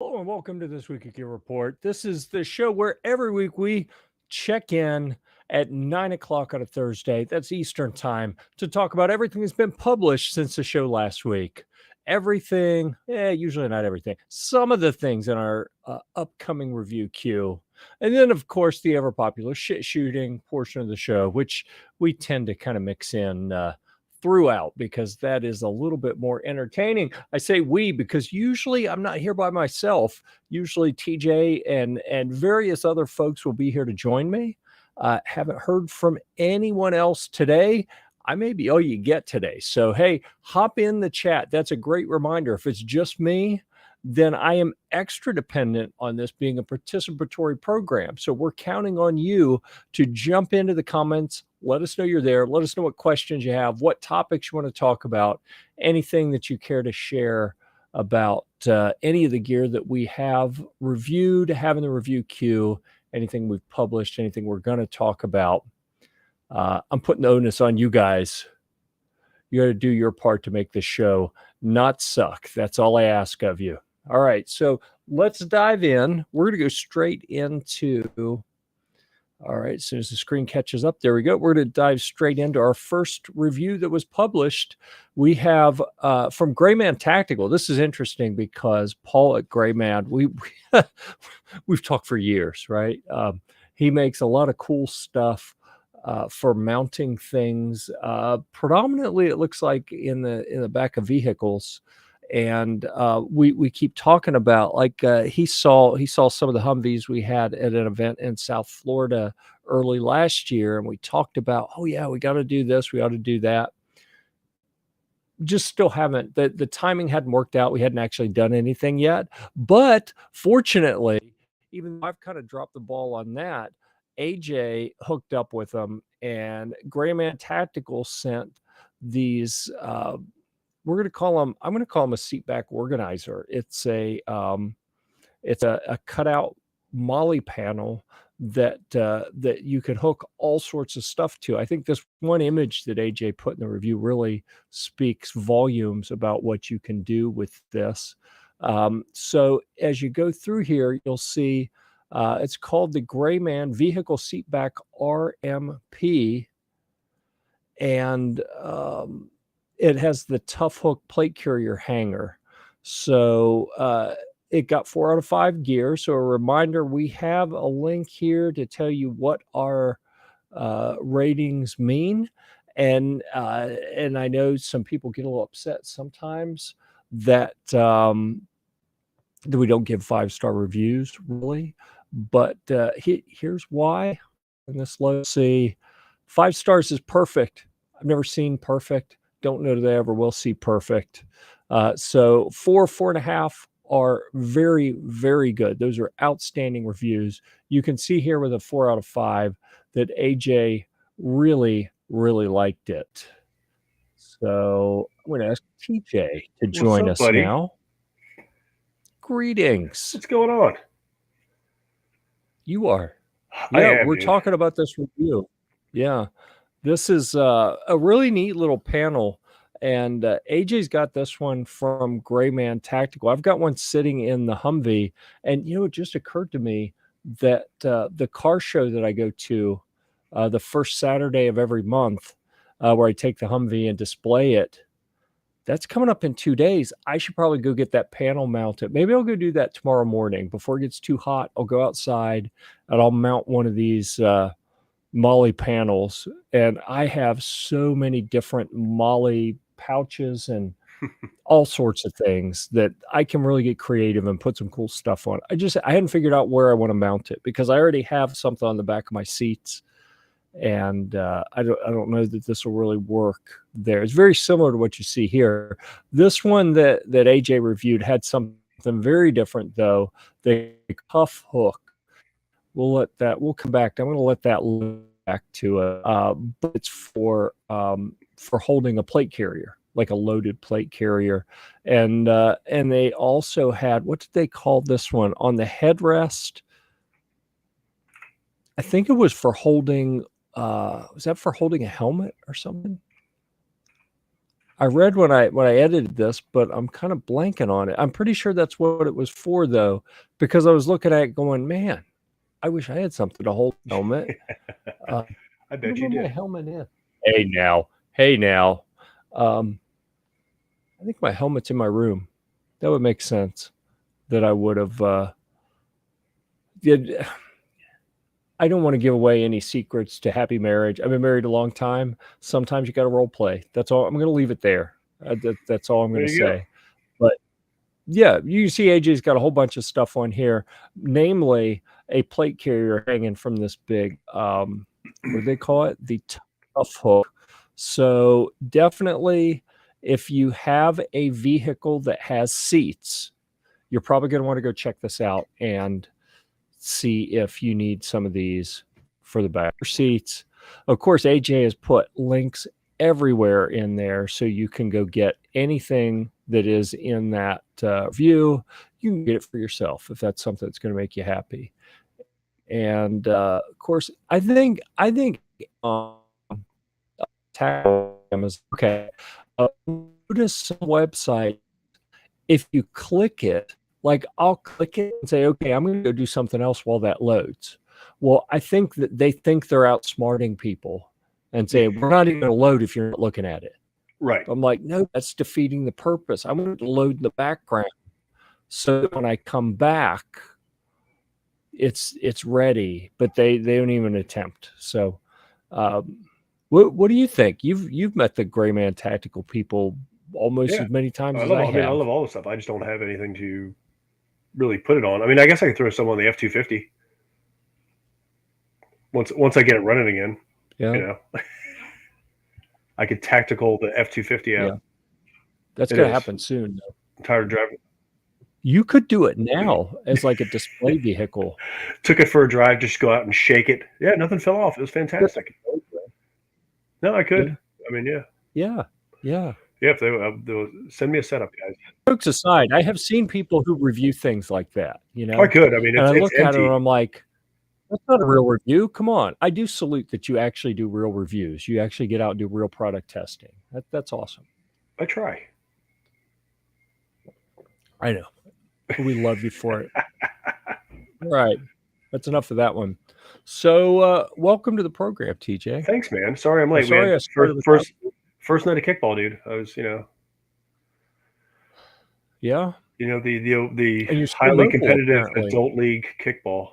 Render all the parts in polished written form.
Hello and welcome to this Week of Gear Report. This is the show where every week we check in at 9 o'clock on a Thursday, that's Eastern time, to talk about everything that's been published since the show last week. Everything, usually not everything, some of the things in our upcoming review queue. And then, of course, the ever popular shit shooting portion of the show, which we tend to kind of mix in throughout because that is a little bit more entertaining. I say we because usually I'm not here by myself. Usually TJ and various other folks will be here to join me. Haven't heard from anyone else today. I may be all you get today. So hey, hop in the chat. That's a great reminder. If it's just me, then I am extra dependent on this being a participatory program. So we're counting on you to jump into the comments. Let us know you're there. Let us know what questions you have, what topics you want to talk about, anything that you care to share about any of the gear that we have reviewed, have in the review queue, anything we've published, anything we're going to talk about. I'm putting the onus on you guys. You got to do your part to make this show not suck. That's all I ask of you. All right, so let's dive in. We're going to go straight into... All right, as soon as the screen catches up, there we go. We're going to dive straight into our first review that was published. We have from Grayman Tactical. This is interesting because Paul at Grayman, we've talked for years, right? He makes a lot of cool stuff for mounting things. Predominantly, it looks like in the back of vehicles. And we keep talking about, like, he saw some of the Humvees we had at an event in South Florida early last year, and we talked about, oh yeah, we got to do this, we ought to do that. Just still haven't, the timing hadn't worked out. We hadn't actually done anything yet, but fortunately, even though I've kind of dropped the ball on that, AJ hooked up with them, and Grayman Tactical sent these I'm going to call them a seat back organizer. It's a cutout molly panel that you can hook all sorts of stuff to. I think this one image that AJ put in the review really speaks volumes about what you can do with this. So as you go through here, you'll see it's called the Grayman Vehicle Seatback RMP, and it has the Tough Hook plate carrier hanger. So it got 4 out of 5 gear. So a reminder, we have a link here to tell you what our ratings mean. And I know some people get a little upset sometimes that we don't give 5-star reviews, really. But here's why. And this, let's see, 5 stars is perfect. I've never seen perfect. Don't know that I ever will see perfect. So 4.5 are very, very good. Those are outstanding reviews. You can see here with a 4 out of 5 that AJ really, really liked it. So I'm going to ask TJ to join us buddy? now. Greetings. What's going on? You are. Yeah, we're dude. talking about this review. Yeah. This is a really neat little panel, and AJ's got this one from Grayman Tactical. I've got one sitting in the Humvee, and it just occurred to me that the car show that I go to the first Saturday of every month, where I take the Humvee and display it, that's coming up in 2 days. I should probably go get that panel mounted. Maybe I'll go do that tomorrow morning before it gets too hot. I'll go outside and I'll mount one of these molly panels, and I have so many different molly pouches and all sorts of things that I can really get creative and put some cool stuff on. I hadn't figured out where I want to mount it because I already have something on the back of my seats, and I don't know that this will really work there. It's very similar to what you see here. This one that AJ reviewed had something very different though. The cuff hook. We'll come back. I'm going to let that back to it. But it's for holding a plate carrier, like a loaded plate carrier. And they also had, what did they call this one? On the headrest, I think it was for holding, was that for holding a helmet or something? I read when I edited this, but I'm kind of blanking on it. I'm pretty sure that's what it was for, though, because I was looking at it going, man, I wish I had something to hold the helmet. I bet you where did. my helmet is. Hey now. I think my helmet's in my room. That would make sense. That I would have. I don't want to give away any secrets to happy marriage. I've been married a long time. Sometimes you got to role play. That's all. I'm going to leave it there. That's all I'm going to say. But yeah, you can see AJ's got a whole bunch of stuff on here, namely a plate carrier hanging from this big, what do they call it? The tough hook. So definitely, if you have a vehicle that has seats, you're probably going to want to go check this out and see if you need some of these for the back seats. Of course, AJ has put links everywhere in there so you can go get anything that is in that view. You can get it for yourself if that's something that's going to make you happy. And of course, I think is okay. Notice some website, if you click it, like I'll click it and say, okay, I'm going to go do something else while that loads. Well, I think that they think they're outsmarting people and say, we're not even going to load if you're not looking at it. Right. I'm like, no, that's defeating the purpose. I want to load in the background so that when I come back, it's ready, but they don't even attempt. So what do you think? You've met the Gray Man Tactical people almost as many times as I have. I love all the stuff. I just don't have anything to really put it on. I mean, I guess I could throw some on the F-250 once I get it running again. Yeah. You know, I could tactical the F-250 out. Yeah. That's going to happen soon, though. I'm tired of driving. You could do it now as like a display vehicle. Took it for a drive, just go out and shake it. Yeah, nothing fell off. It was fantastic. No, I could. Yeah. I mean, yeah. Yeah. Yeah. Yeah, if they'll send me a setup, guys. Jokes aside, I have seen people who review things like that. You know, I could. I mean, and I look at it and I'm like, that's not a real review. Come on. I do salute that you actually do real reviews. You actually get out and do real product testing. That's awesome. I try. I know. We love you for it. All right. That's enough of that one. So welcome to the program, TJ. Thanks, man. Sorry I'm late, man. First night of kickball, dude. I was, Yeah. The highly competitive adult league kickball.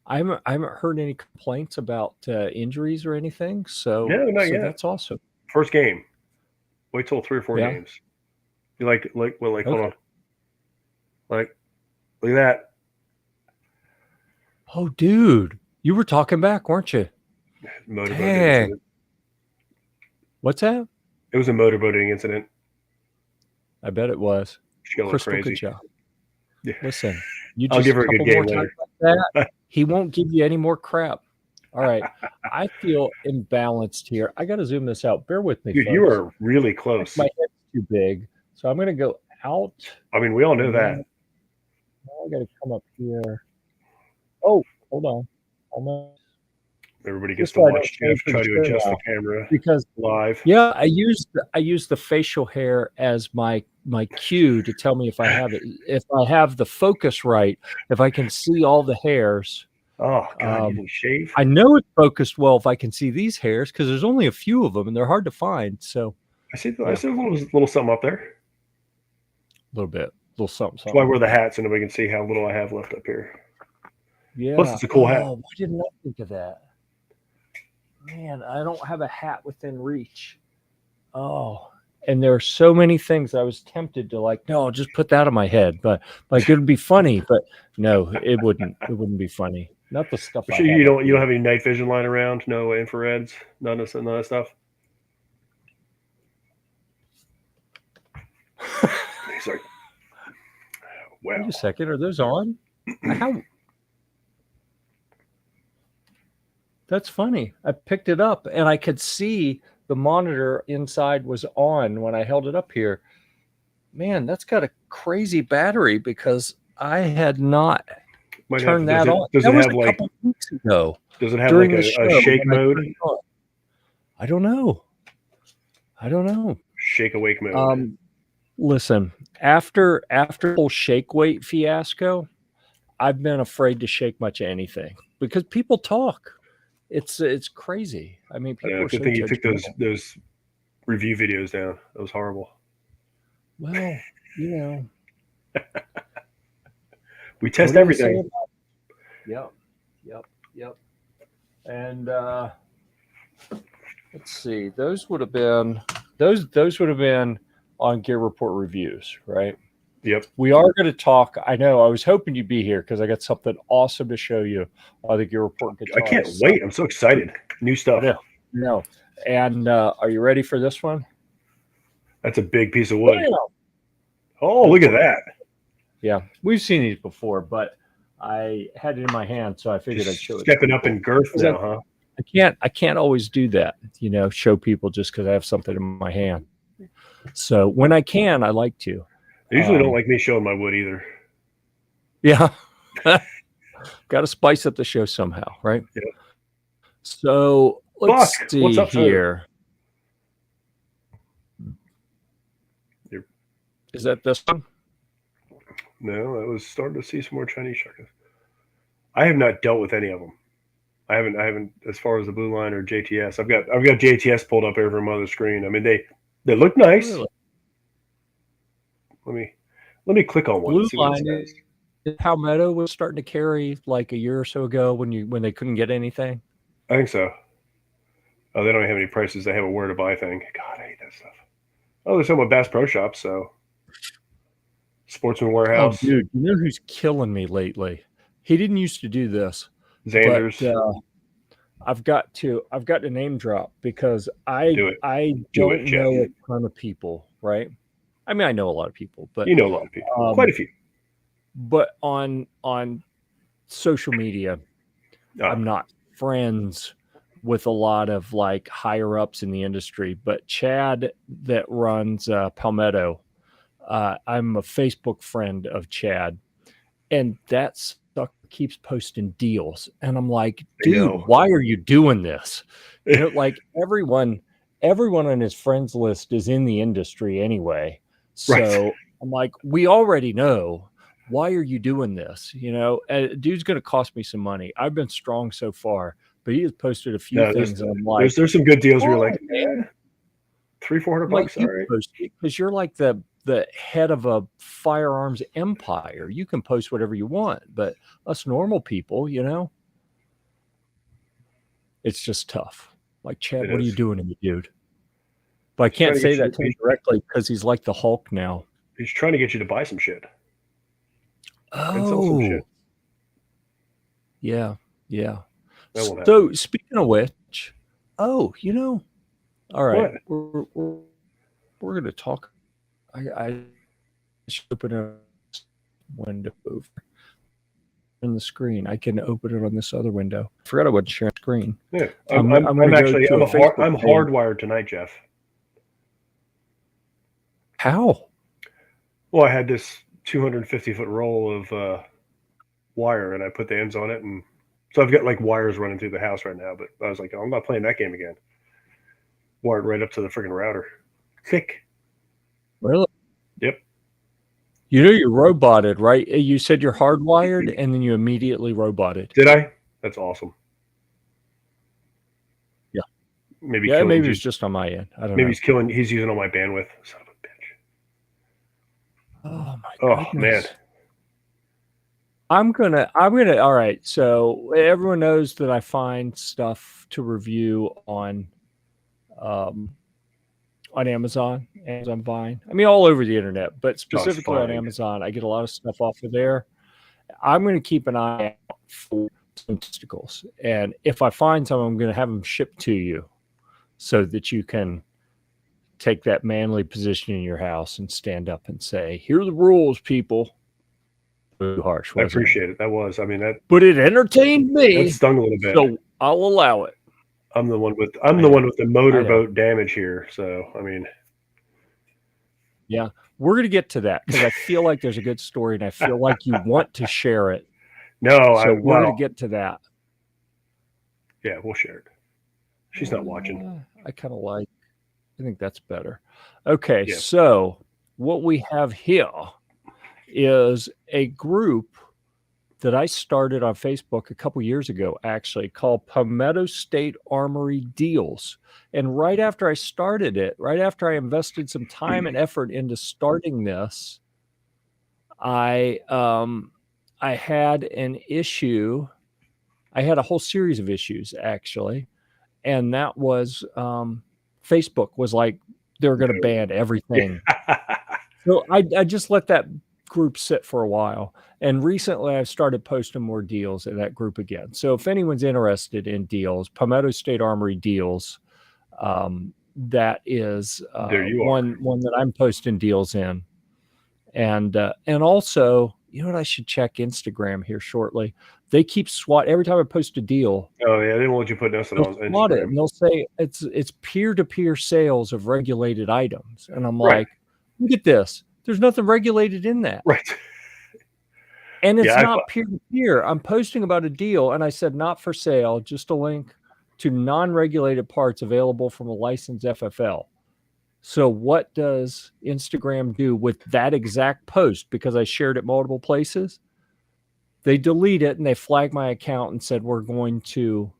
I haven't heard any complaints about injuries or anything. So no, not yet. That's awesome. First game. Wait till 3 or 4 games. You hold on. Like, look at that. Oh, dude. You were talking back, weren't you? Motorboating incident. What's that? It was a motorboating incident. I bet it was. Crystal crazy. Good job. Yeah. Listen, I'll give her a good game later. Like he won't give you any more crap. All right. I feel imbalanced here. I got to zoom this out. Bear with me, dude, folks. You are really close. My head's too big. So I'm going to go out. I mean, we all know that. Now I got to come up here. Oh, hold on. Almost. Everybody gets to watch Jeff try to adjust the camera because live. Yeah, I use the facial hair as my cue to tell me if I have it. If I have the focus right, if I can see all the hairs. Oh God, you didn't shave? I know it's focused well if I can see these hairs because there's only a few of them and they're hard to find. So I see a little something up there. A little bit, little something. That's why I wear the hat so nobody can see how little I have left up here. Yeah. Plus, it's a cool hat. Why didn't I think of that? Man, I don't have a hat within reach. Oh, and there are so many things I was tempted to no, I'll just put that on my head. But it would be funny. But no, it wouldn't. It wouldn't be funny. Not the stuff. Sure, you don't have any night vision lying around? No infrareds? None of that stuff? He's like, wow. Wait a second. Are those on? How? That's funny. I picked it up and I could see the monitor inside was on when I held it up here. Man, that's got a crazy battery because I had not turned that on. Does that it was have a couple weeks ago. Does it have like a shake mode? I don't know. shake awake mode. Listen, after the whole shake weight fiasco, I've been afraid to shake much of anything because people talk. It's crazy. I mean, people are Good so thing you took judgmental. those review videos down. That was horrible. Well, we test what do you say everything. about it? Yep. And let's see. Those would have been on Gear Report reviews, right? Yep. We are going to talk. I know. I was hoping you'd be here because I got something awesome to show you on the Gear Report guitar. I can't wait. I'm so excited. New stuff. No. And are you ready for this one? That's a big piece of wood. Oh, look at that. Yeah, we've seen these before, but I had it in my hand, so I figured I'd show it. Stepping up in girth now, huh? I can't always do that, show people just because I have something in my hand. So when I can, I like to. They usually don't like me showing my wood either. Yeah. Got to spice up the show somehow, right? Yeah. So let's see what's up here. Is that this one? No, I was starting to see some more Chinese sharks. I have not dealt with any of them. I haven't as far as the Blue Line or JTS. I've got JTS pulled up over my other screen. I mean, they look nice. Really? Let me click on one. Blue Line. Palmetto was starting to carry like a year or so ago when they couldn't get anything. I think so. Oh, they don't have any prices. They have a where to buy thing. God, I hate that stuff. Oh, there's some with Bass Pro Shops, so Sportsman Warehouse. Oh, dude, you know who's killing me lately? He didn't used to do this. Xander's. But, I've got to name drop because I don't know a ton of people, right? I mean, I know a lot of people, but you know a lot of people, quite a few. But on social media, I'm not friends with a lot of like higher ups in the industry. But Chad that runs Palmetto, I'm a Facebook friend of Chad, and that sucker keeps posting deals, and I'm like, dude, why are you doing this? Like everyone on his friends list is in the industry anyway. So right. I'm like, we already know. Why are you doing this? Dude's going to cost me some money. I've been strong so far, but he has posted a few things. And I'm like, there's some good deals where you're like, man, $300-400. All right. Because you're like the head of a firearms empire. You can post whatever you want, but us normal people, it's just tough. Like, Chad, what are you doing to me, dude? But I can't say that to him directly because he's like the Hulk now. He's trying to get you to buy some shit. Oh, yeah. So speaking of which, all right, we're going to talk. I should open a window over in the screen. I can open it on this other window. I forgot I wasn't sharing screen. Yeah, I'm hardwired tonight, Jeff. How? Well, I had this 250-foot roll of wire, and I put the ends on it, and so I've got like wires running through the house right now. But I was like, I'm not playing that game again. Wired right up to the freaking router. Thick. Really? Yep. You're roboted, right? You said you're hardwired, and then you immediately roboted. Did I? That's awesome. Yeah. Maybe it's just on my end. I don't know. He's using all my bandwidth. Son of a bitch. Oh my goodness. Man. I'm gonna all right. So everyone knows that I find stuff to review on Amazon Vine. I mean, all over the internet, but specifically on Amazon, I get a lot of stuff off of there. I'm going to keep an eye out for some testicles, and if I find some, I'm going to have them shipped to you so that you can take that manly position in your house and stand up and say, "Here are the rules, people." Too harsh. I appreciate it. That was. I mean, but it entertained me. That stung a little bit. So I'll allow it. I'm the one with the motorboat damage here. So I mean, yeah, we're gonna get to that because I feel like there's a good story and I feel like you want to share it. We're gonna get to that. Yeah, we'll share it. She's not watching. I kind of like. I think that's better. Okay, Yeah. so what we have here is a group that I started on Facebook a couple years ago, actually, called Palmetto State Armory Deals. And right after I started it, right after I invested some time and effort into starting this, I had an issue. I had a whole series of issues, actually, and that was Facebook was like they were going to ban everything. So I just let that group sit for a while. And recently I've started posting more deals in that group again. So if anyone's interested in deals, Palmetto State Armory Deals, that is There you are. one that I'm posting deals in. And also, you know what, I should check Instagram here shortly. They keep SWAT every time I post a deal. Oh yeah, they won't let you put nothing They'll on SWAT it, Instagram. and they'll say it's peer-to-peer sales of regulated items. And I'm Right. like, look at this. There's nothing regulated in that. Right. And it's Yeah, not peer-to-peer. I'm posting about a deal, and I said not for sale, just a link to non-regulated parts available from a licensed FFL. So what does Instagram do with that exact post? Because I shared it multiple places, they delete it and they flag my account and said, we're going to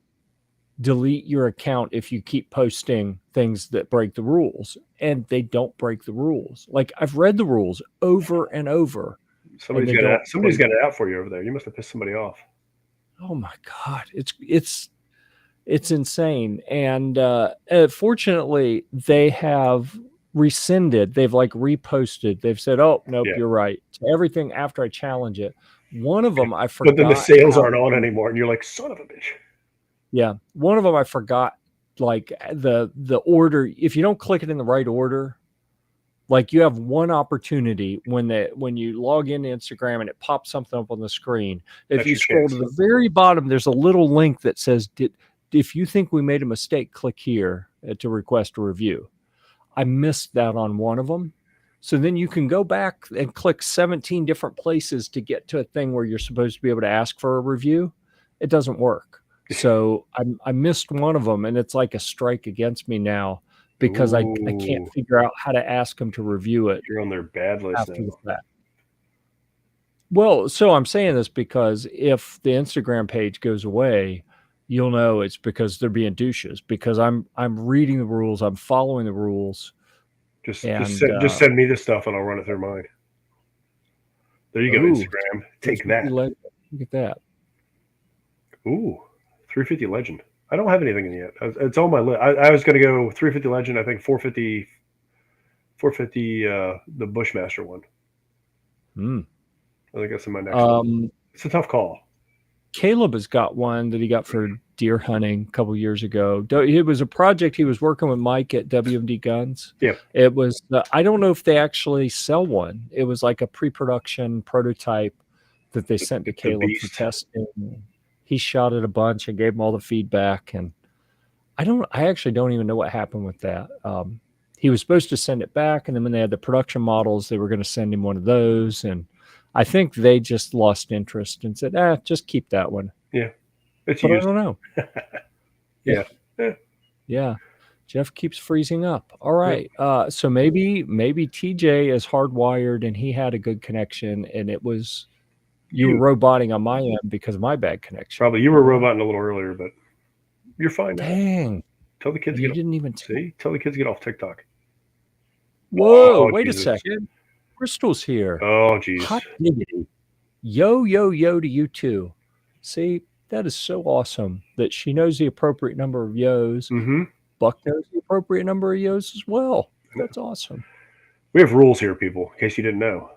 delete your account if you keep posting things that break the rules. And they don't break the rules. Like, I've read the rules over and over. somebody's got it out for you over there. You must have pissed somebody off. Oh my God. It's insane. And fortunately, they have rescinded. They've like reposted. They've said, "Oh nope, you're right." To everything after I challenge it. One of them I forgot. But then the sales aren't on anymore, and you're like, "Son of a bitch." Yeah, one of them I forgot. Like the order. If you don't click it in the right order, like you have one opportunity when you log into Instagram and it pops something up on the screen. If That's you your scroll chance. to the very bottom, there's a little link that says, if you think we made a mistake, click here to request a review. I missed that on one of them. So then you can go back and click 17 different places to get to a thing where you're supposed to be able to ask for a review. It doesn't work. So I missed one of them, and it's like a strike against me now because I can't figure out how to ask them to review it. You're on their bad list after now. the fact. Well, so I'm saying this because if the Instagram page goes away, you'll know it's because they're being douches, because I'm reading the rules, I'm following the rules. Just send me the stuff and I'll run it through mine. There you go, Instagram. Take that. Look at that. Ooh, 350 Legend. I don't have anything in yet. It's on my list. I was going to go 350 Legend. I think 450 the Bushmaster one. I think that's in my next one. It's a tough call. Caleb has got one that he got for deer hunting a couple years ago. It was a project he was working with Mike at WMD Guns. Yeah. It was, I don't know if they actually sell one. It was like a pre-production prototype that they sent to Caleb for testing. He shot it a bunch and gave him all the feedback. And I actually don't even know what happened with that. He was supposed to send it back, and then when they had the production models, they were going to send him one of those. And I think they just lost interest and said, just keep that one. Yeah. But I don't know. Yeah. Yeah. Jeff keeps freezing up. All right. So maybe TJ is hardwired and he had a good connection, and it was you were roboting on my end because of my bad connection. Probably you were roboting a little earlier, but you're fine now. Dang. Tell the kids you didn't even tell the kids to get off TikTok. Whoa, wait a second. Crystal's here. Oh, geez. Hot diggity. Yo to you too. See, that is so awesome that she knows the appropriate number of yos. Mm-hmm. Buck knows the appropriate number of yos as well. That's awesome. We have rules here, people, in case you didn't know.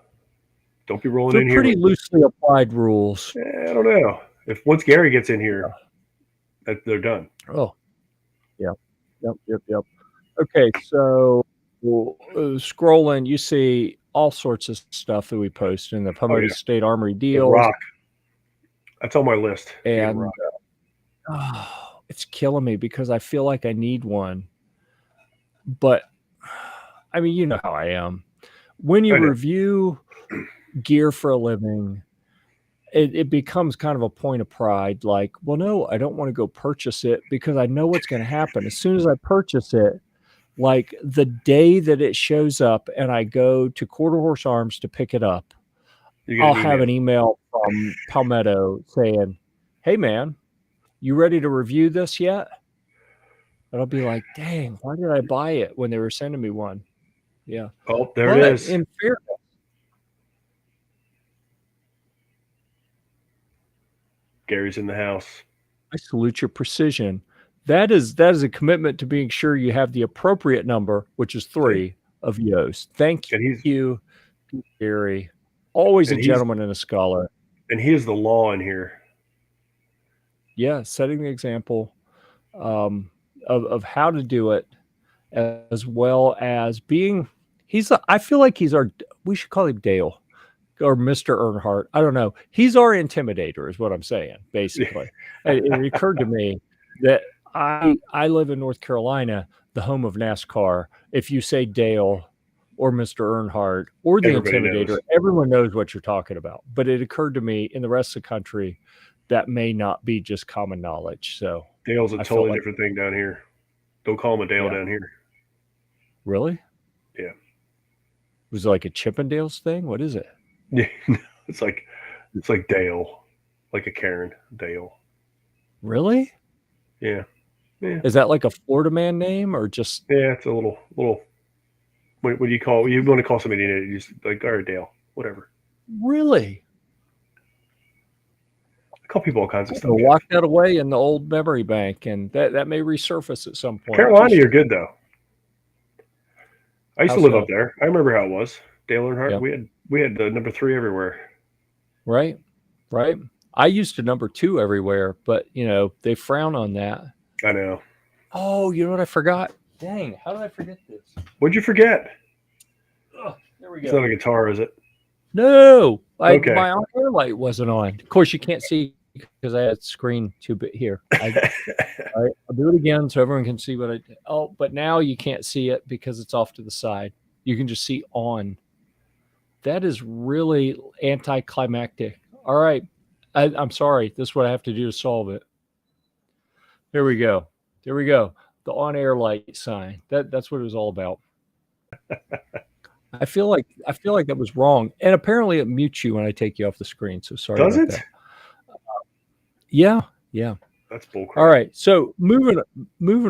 Don't be rolling in here. They're pretty loosely applied rules. I don't know. If once Gary gets in here, they're done. Oh, yeah. Yep. Okay, so scrolling, you see all sorts of stuff that we post in the Palmetto State Armory deal. Rock. That's on my list. And it's killing me because I feel like I need one. But I mean, you know how I am. When you review gear for a living, it becomes kind of a point of pride. Like, well, no, I don't want to go purchase it because I know what's going to happen. As soon as I purchase it, Like the day that it shows up and I go to Quarter Horse Arms to pick it up, You get I'll an have email. an email from Palmetto saying, "Hey man, you ready to review this yet?" And I'll be like, "Dang, why did I buy it when they were sending me one?" Yeah. Oh, there it But is. in fairness, Gary's in the house. I salute your precision. That is a commitment to being sure you have the appropriate number, which is See? 3 of Yoast. Thank And he's you, Gary. Always a and he's gentleman and a scholar. and he is the law in here. Yeah, setting the example of how to do it, as well as being. I feel like he's our. We should call him Dale or Mr. Earnhardt. I don't know. He's our intimidator, is what I'm saying. Basically, it occurred to me that I live in North Carolina, the home of NASCAR. If you say Dale or Mr. Earnhardt or the Everybody intimidator, knows. everyone knows what you're talking about. But it occurred to me in the rest of the country that may not be just common knowledge. So Dale's a I felt totally like, different thing down here. Don't call him a Dale yeah, down here. really? Yeah. Was it like a Chippendales thing? What is it? Yeah. it's like Dale. Like a Karen. Dale. Really? Yeah. Yeah. Is that like a Florida man name or just Yeah, it's a little what do you call you want to call somebody you just like, all right, Dale, whatever. really? I call people all kinds of I'm stuff. gonna lock that away in the old memory bank, and that may resurface at some point. Carolina, you're good though. I used How to live up so? there. I remember how it was. Dale Earnhardt. Yeah. We had the number 3 everywhere. Right. Right. I used to number 2 everywhere, but they frown on that. I know. Oh, you know what I forgot? Dang, how did I forget this? What'd you forget? Oh, there we It's go. not a guitar, is it? No, Okay. my on-air light wasn't on. Of course, you can't see because I had screen too big here. All right, I'll do it again so everyone can see what I did. Oh, but now you can't see it because it's off to the side. You can just see on. That is really anticlimactic. All right, I'm sorry. This is what I have to do to solve it. There we go. There we go. The on-air light sign. That's what it was all about. I feel like that was wrong, and apparently it mutes you when I take you off the screen. So sorry Does about it? that. Yeah, yeah. That's bullcrap. All right. So moving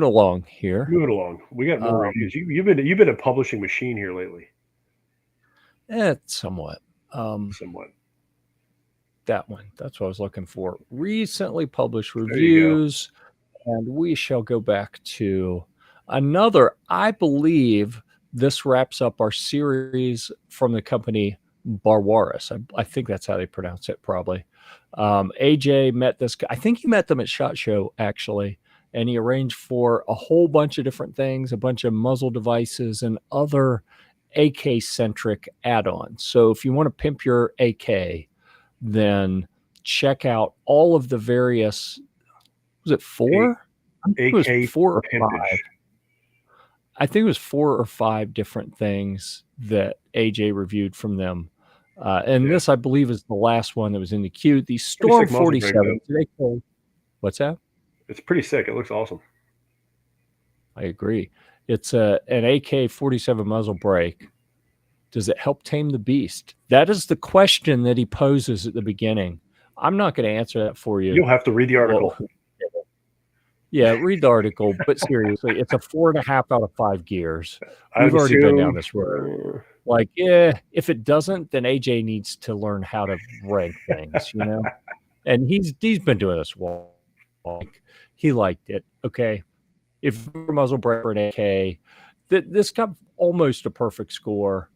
along here. Moving along. We got more reviews. You've been a publishing machine here lately. Somewhat. Somewhat. That one. That's what I was looking for. Recently published There you go. reviews, and we shall go back to another. I believe this wraps up our series from the company Barwaris. I think that's how they pronounce it, probably. AJ met this guy. I think he met them at SHOT Show, actually, and he arranged for a whole bunch of different things, a bunch of muzzle devices and other AK-centric add-ons. So if you want to pimp your AK, then check out all of the various. Was it 4? I think it was AK 4 or pimpage. 5. I think it was 4 or 5 different things that AJ reviewed from them. And this, I believe, is the last one that was in the queue. The Storm 47. What's that? It's pretty sick. It looks awesome. I agree. It's an AK-47 muzzle brake. Does it help tame the beast? That is the question that he poses at the beginning. I'm not going to answer that for you. You'll have to read the article. Well, yeah, read the article. But seriously, it's a 4.5 out of 5 gears. We've already been down this road. Like, if it doesn't, then AJ needs to learn how to rank things, And he's been doing this well. He liked it. Okay, if you're a muzzle brake for an AK, this got almost a perfect score.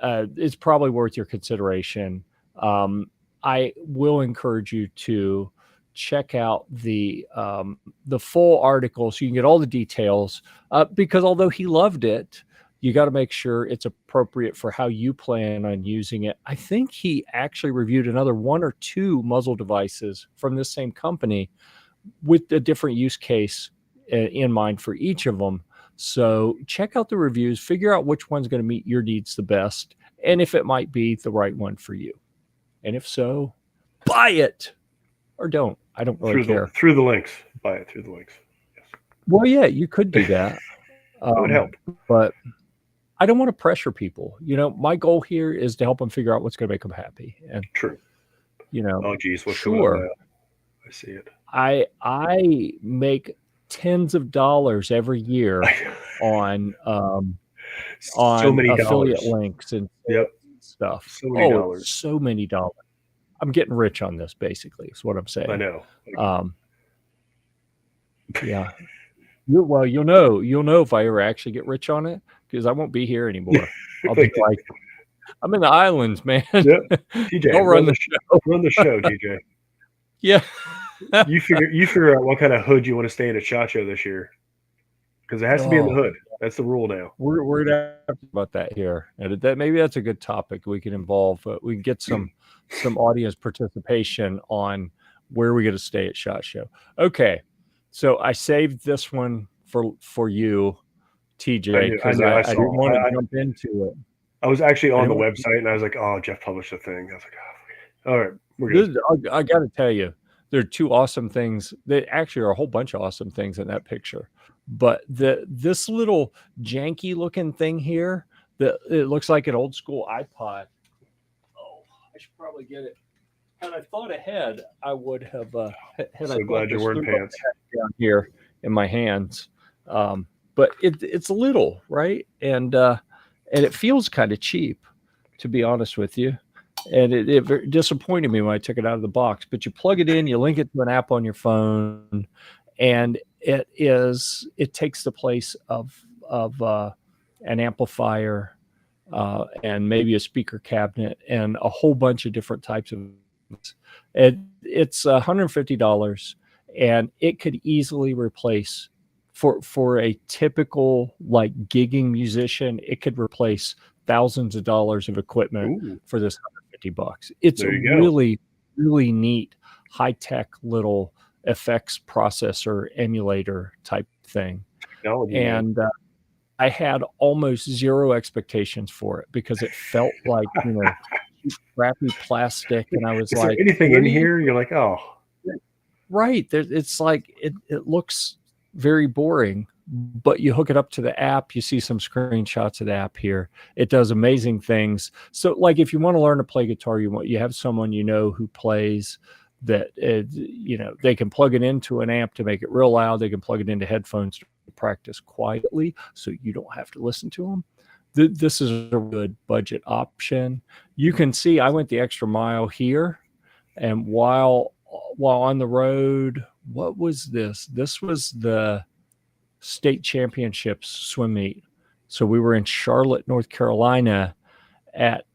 It's probably worth your consideration. I will encourage you to check out the full article so you can get all the details. Because although he loved it, you got to make sure it's appropriate for how you plan on using it. I think he actually reviewed another 1 or 2 muzzle devices from this same company with a different use case in mind for each of them. So check out the reviews, figure out which one's going to meet your needs the best, and if it might be the right one for you. And if so, buy it or don't. I don't really care. Through the links. Buy it through the links. Yes. Well, yeah, you could do that. That would help. But I don't want to pressure people. My goal here is to help them figure out what's going to make them happy. And True. Oh, geez, what's going on now? I see it. I make tens of dollars every year on so many affiliate dollars. links and stuff. So many dollars. So many dollars. I'm getting rich on this, basically, is what I'm saying. I know. Yeah. You'll know if I ever actually get rich on it, because I won't be here anymore. I'll be like, I'm in the islands, man. Yep. TJ, I'll run the show. Run the show, TJ. Yeah. You figure out what kind of hood you want to stay in at SHOT Show this year, because it has to be in the hood. That's the rule now. We're gonna have to talk about that here, and maybe that's a good topic we can involve. We can get some audience participation on where we're going to stay at SHOT Show. Okay, so I saved this one for you, TJ, because I didn't want to jump into it. I was actually on the website, and I was like, "Oh, Jeff published a thing." I was like, "Oh, all right, we're good." I got to tell you, there are two awesome things. There actually are a whole bunch of awesome things in that picture. But this little janky looking thing here, it looks like an old school iPod. Oh, I should probably get it. Had I thought ahead, I would have. So glad you're wearing pants down here in my hands. But it's little, right? And it feels kind of cheap, to be honest with you. And it disappointed me when I took it out of the box. But you plug it in, you link it to an app on your phone, and it takes the place of an amplifier and maybe a speaker cabinet and a whole bunch of different types of things. It's $150, and it could easily replace for a typical like gigging musician. It could replace thousands of dollars of equipment for this $150. It's a really, really neat high-tech little effects processor emulator type thing. And I had almost zero expectations for it because it felt like, crappy plastic. And I was Is like, there anything in here? You're like, oh. Right. It's like, it looks very boring, but you hook it up to the app, you see some screenshots of the app here. It does amazing things. So like if you want to learn to play guitar, you have someone who plays that, they can plug it into an amp to make it real loud. They can plug it into headphones to practice quietly so you don't have to listen to them. This is a good budget option. You can see I went the extra mile here. And while on the road, what was this? This was the state championships swim meet. So we were in Charlotte, North Carolina at,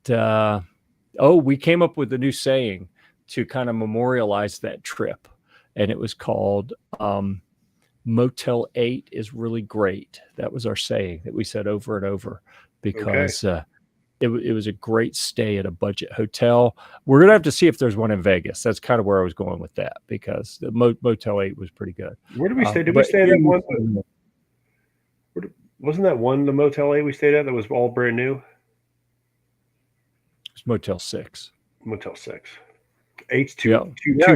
we came up with a new saying to kind of memorialize that trip. And it was called Motel 8 is really great. That was our saying that we said over and over because it was a great stay at a budget hotel. We're going to have to see if there's one in Vegas. That's kind of where I was going with that because the Motel 8 was pretty good. Where did we stay? Did we stay at that one? Wasn't that one the Motel 8 we stayed at that was all brand new? It's Motel 6. Motel 6. 8's two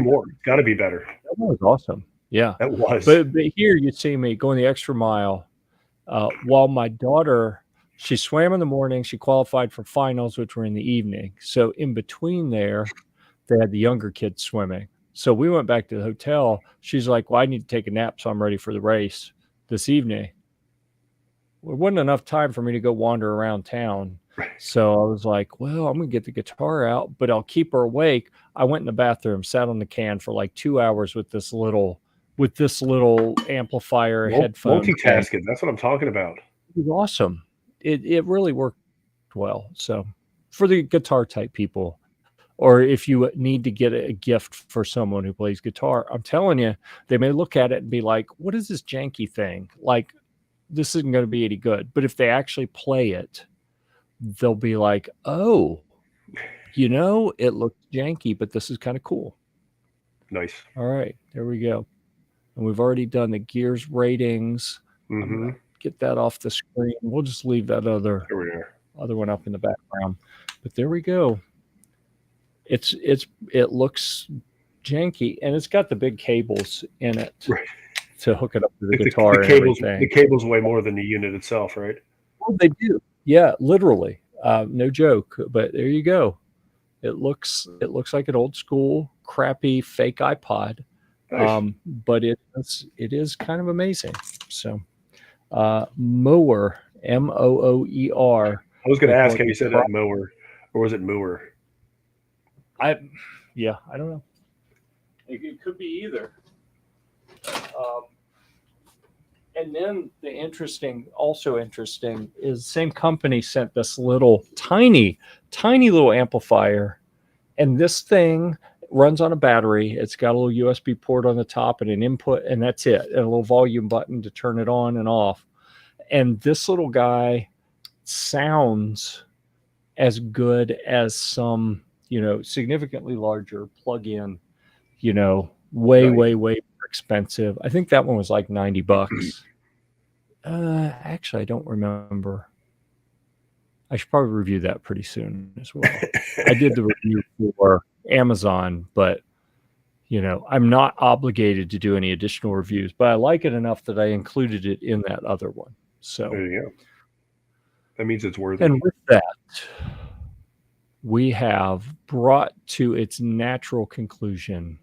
more. It's got to be better. That was awesome. Yeah. That was. But here you see me going the extra mile while my daughter, she swam in the morning. She qualified for finals, which were in the evening. So in between there, they had the younger kids swimming. So we went back to the hotel. She's like, well, I need to take a nap, so I'm ready for the race this evening. Well, it wasn't enough time for me to go wander around town. So I was like, well, I'm going to get the guitar out, but I'll keep her awake. I went in the bathroom, sat on the can for like 2 hours with this little amplifier headphone. Multitasking. That's what I'm talking about. It was awesome. It really worked well. So for the guitar type people, or if you need to get a gift for someone who plays guitar, I'm telling you, they may look at it and be like, what is this janky thing? Like, this isn't going to be any good. But if they actually play it, they'll be like, oh, it looks janky, but this is kind of cool. Nice. All right, there we go. And we've already done the gears ratings. Mm-hmm. Get that off the screen. We'll just leave that other one up in the background. But there we go. It looks janky, and it's got the big cables in it to hook it up to the Like guitar and everything. the cables weigh more than the unit itself, right? Oh, they do. Yeah, literally. No joke. But there you go. It looks like an old school crappy fake iPod. Nice. But it is kind of amazing. So Mower, Mooer. I was going to Like ask what how you you said that, mower, or was it mooer? I don't know. It could be either. And then also interesting is the same company sent this little tiny little amplifier, and this thing runs on a battery. It's got a little USB port on the top and an input, and that's it, and a little volume button to turn it on and off. And this little guy sounds as good as some, significantly larger plug-in, way, Nice. way, way more expensive. I think that one was like $90. Actually, I don't remember. I should probably review that pretty soon as well. I did the review for Amazon, but I'm not obligated to do any additional reviews, but I like it enough that I included it in that other one. So There you go. That means it's worthy. And with that, we have brought to its natural conclusion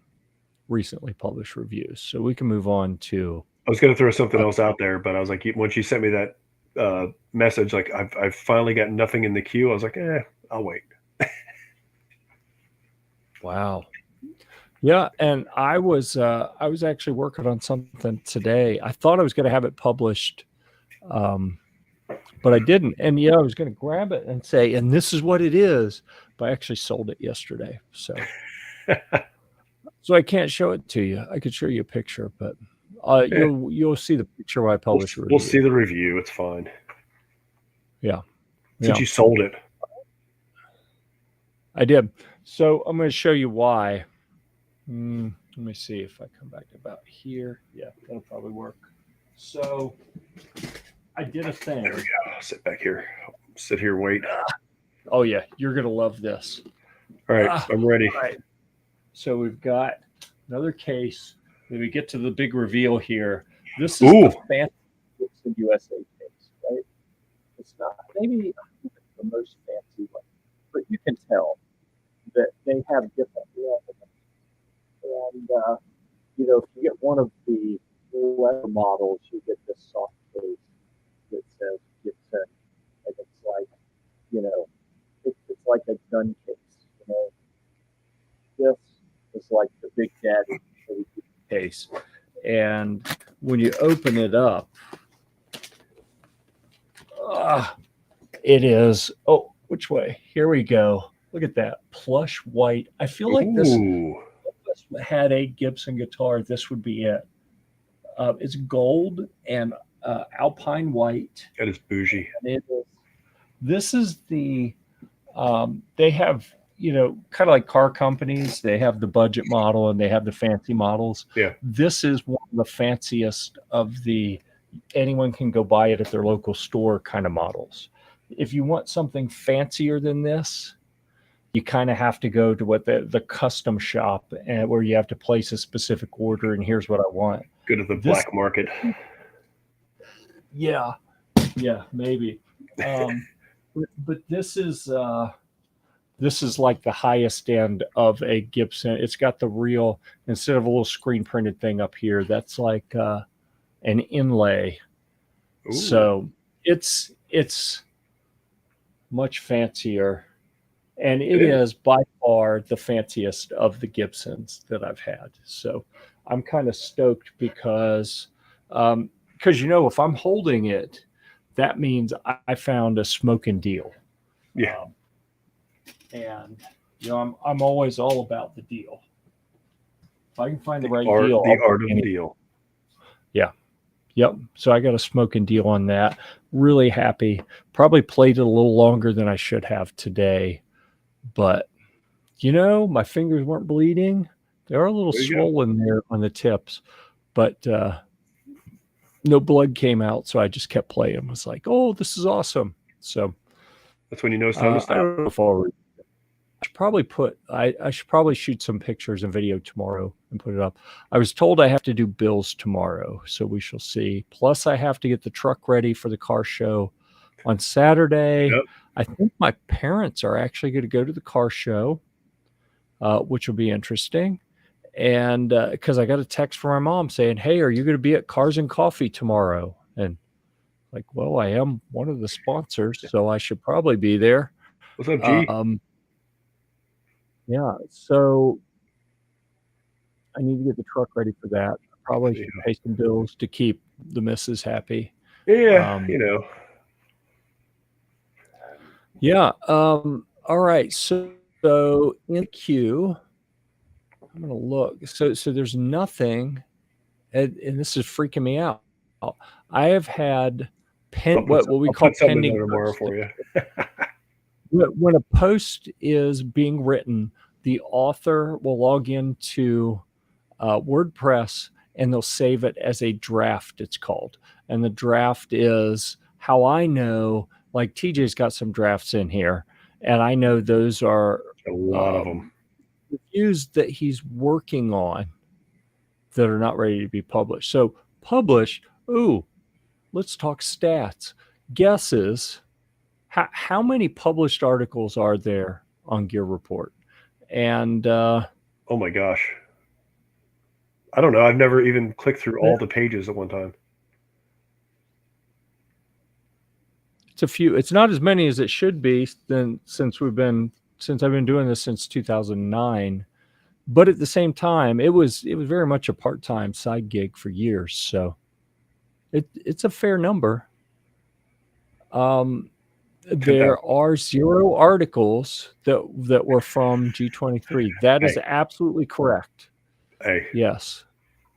recently published reviews. So we can move on to. I was going to throw something else out there, but I was like, once you sent me that message, like I've finally got nothing in the queue. I was like, I'll wait. Wow. Yeah, and I was actually working on something today. I thought I was going to have it published, but I didn't. And I was going to grab it and say, and this is what it is, but I actually sold it yesterday. So I can't show it to you. I could show you a picture, but you'll see the picture when I publish We'll see the review. It's fine. Yeah. Since you sold it. I did. So I'm going to show you why. Let me see if I come back about here. Yeah, that'll probably work. So I did a thing. There we go. Sit back here. Sit here, wait. Oh, yeah. You're going to love this. All right. I'm ready. All right. So we've got another case. When we get to the big reveal here, this is the fancy USA case, right? It's not maybe the most fancy one, but you can tell that they have different levels. And, if you get one of the leather models, you get this soft case that says Gibson, and it's like, it's like a gun case, This is like the Big Daddy case. And when you open it up, it is, which way? Here we go. Look at that. Plush white. I feel like this had a Gibson guitar, this would be it. It's gold and alpine white. That is bougie. This is the they have kind of like car companies. They have the budget model and they have the fancy models. Yeah. This is one of the fanciest of the anyone can go buy it at their local store kind of models. If you want something fancier than this, you kind of have to go to what the custom shop and where you have to place a specific order and here's what I want. Go to the black market. Yeah, maybe. But this is like the highest end of a Gibson. It's got the real, instead of a little screen printed thing up here, that's like an inlay. Ooh. So it's much fancier. And it is by far the fanciest of the Gibsons that I've had. So I'm kind of stoked because if I'm holding it, that means I found a smoking deal. Yeah. And I'm always all about the deal. If I can find the right deal, the art of the deal. Yeah. Yep. So I got a smoking deal on that. Really happy. Probably played it a little longer than I should have today. But, my fingers weren't bleeding. They are a little swollen there on the tips, but no blood came out. So I just kept playing. I was like, oh, this is awesome. So that's when you know it's time to stop. should probably I should probably shoot some pictures and video tomorrow and put it up. I was told I have to do bills tomorrow, so we shall see. Plus, I have to get the truck ready for the car show on Saturday. Yep. I think my parents are actually going to go to the car show, which will be interesting. And because I got a text from my mom saying, "Hey, are you going to be at Cars and Coffee tomorrow?" And like, well, I am one of the sponsors, so I should probably be there. What's up, G? Yeah, so I need to get the truck ready for that. I probably should pay some bills to keep the missus happy. Yeah, Yeah. All right. So in the queue, I'm gonna look. So there's nothing, and this is freaking me out. I have had what we call pending tomorrow for you. When a post is being written, the author will log into WordPress and they'll save it as a draft, it's called. And the draft is how I know, like TJ's got some drafts in here, and I know those are a lot of them reviews that he's working on that are not ready to be published. So published, let's talk stats. Guesses. How many published articles are there on Gear Report? And oh my gosh, I don't know. I've never even clicked through all the pages at one time. It's a few. It's not as many as it should be since I've been doing this since 2009. But at the same time, it was very much a part-time side gig for years. So it's a fair number. There are 0 articles that were from G23. That is absolutely correct. Yes.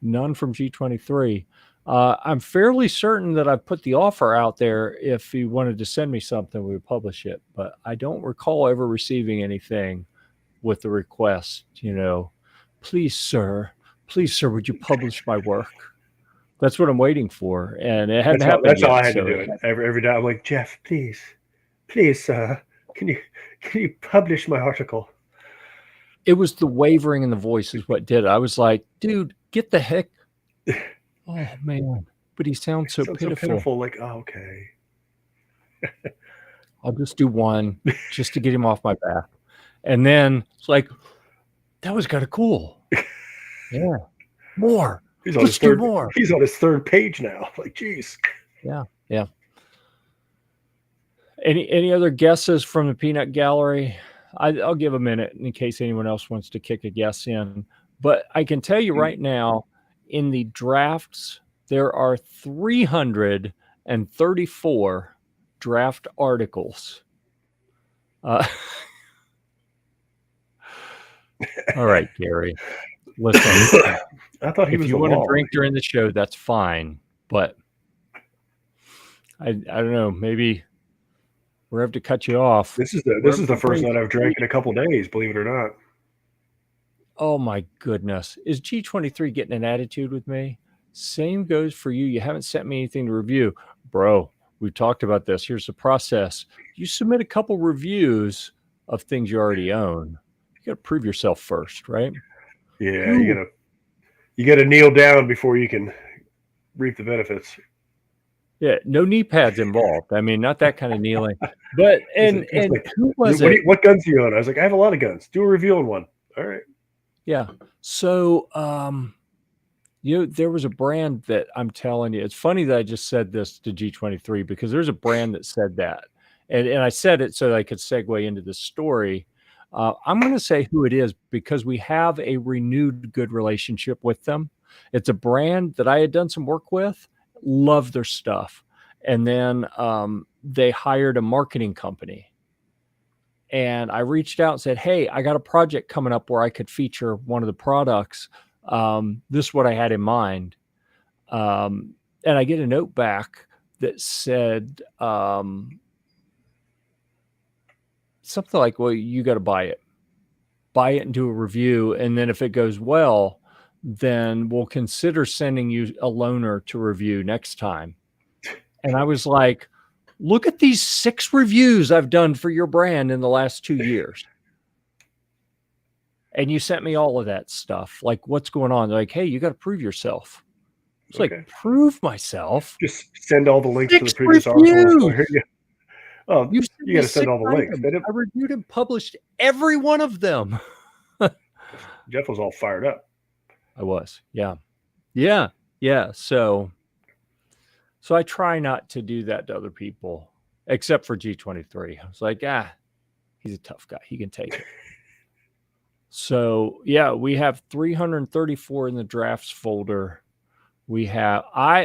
None from G23. I'm fairly certain that I put the offer out there. If he wanted to send me something, we would publish it. But I don't recall ever receiving anything with the request, please, sir, would you publish my work? That's what I'm waiting for. And it hadn't happened yet. That's all I had to do it. Every day I'm like, Jeff, please, can you publish my article? It was the wavering in the voice is what did it. I was like, dude, get the heck. Oh man, but he sounds so pitiful. Like, oh, okay. I'll just do one just to get him off my back. And then it's like, that was kind of cool. Yeah. More. Let's do more. He's on his 3rd page now. Like, geez. Yeah. Yeah. Any other guesses from the peanut gallery? I'll give a minute in case anyone else wants to kick a guess in. But I can tell you right now, in the drafts, there are 334 draft articles. All right, Gary. Listen, I thought if you want to drink during the show, that's fine. But I don't know. Maybe we'll have to cut you off. This is the first night I've drank in a couple days, believe it or not. Oh my goodness. Is G23 getting an attitude with me? Same goes for you. You haven't sent me anything to review. Bro, we talked about this. Here's the process. You submit a couple reviews of things you already own. You got to prove yourself first, right? Yeah, you gotta kneel down before you can reap the benefits. Yeah, no knee pads involved. I mean, not that kind of kneeling. But like, who was it? What guns do you own? I was like, I have a lot of guns. Do a review on one. All right. Yeah. So there was a brand that I'm telling you. It's funny that I just said this to G23 because there's a brand that said that. And I said it so that I could segue into this story. I'm going to say who it is because we have a renewed good relationship with them. It's a brand that I had done some work with, love their stuff. And then they hired a marketing company. And I reached out and said, hey, I got a project coming up where I could feature one of the products. This is what I had in mind. And I get a note back that said something like, well, you got to buy it and do a review. And then if it goes well, then we'll consider sending you a loaner to review next time. And I was like, look at these 6 reviews I've done for your brand in the last 2 years. And you sent me all of that stuff. Like, what's going on? They're like, hey, you got to prove yourself. It's Okay. like, prove myself? Just send all the links to the 6 previous articles. reviews. Here you go. Oh, You sent you me got to send 6 all the links. items. I reviewed and published every one of them. Jeff was all fired up. I was. Yeah. Yeah. Yeah. So I try not to do that to other people, except for G23. I was like, he's a tough guy. He can take it. So yeah, we have 334 in the drafts folder. We have how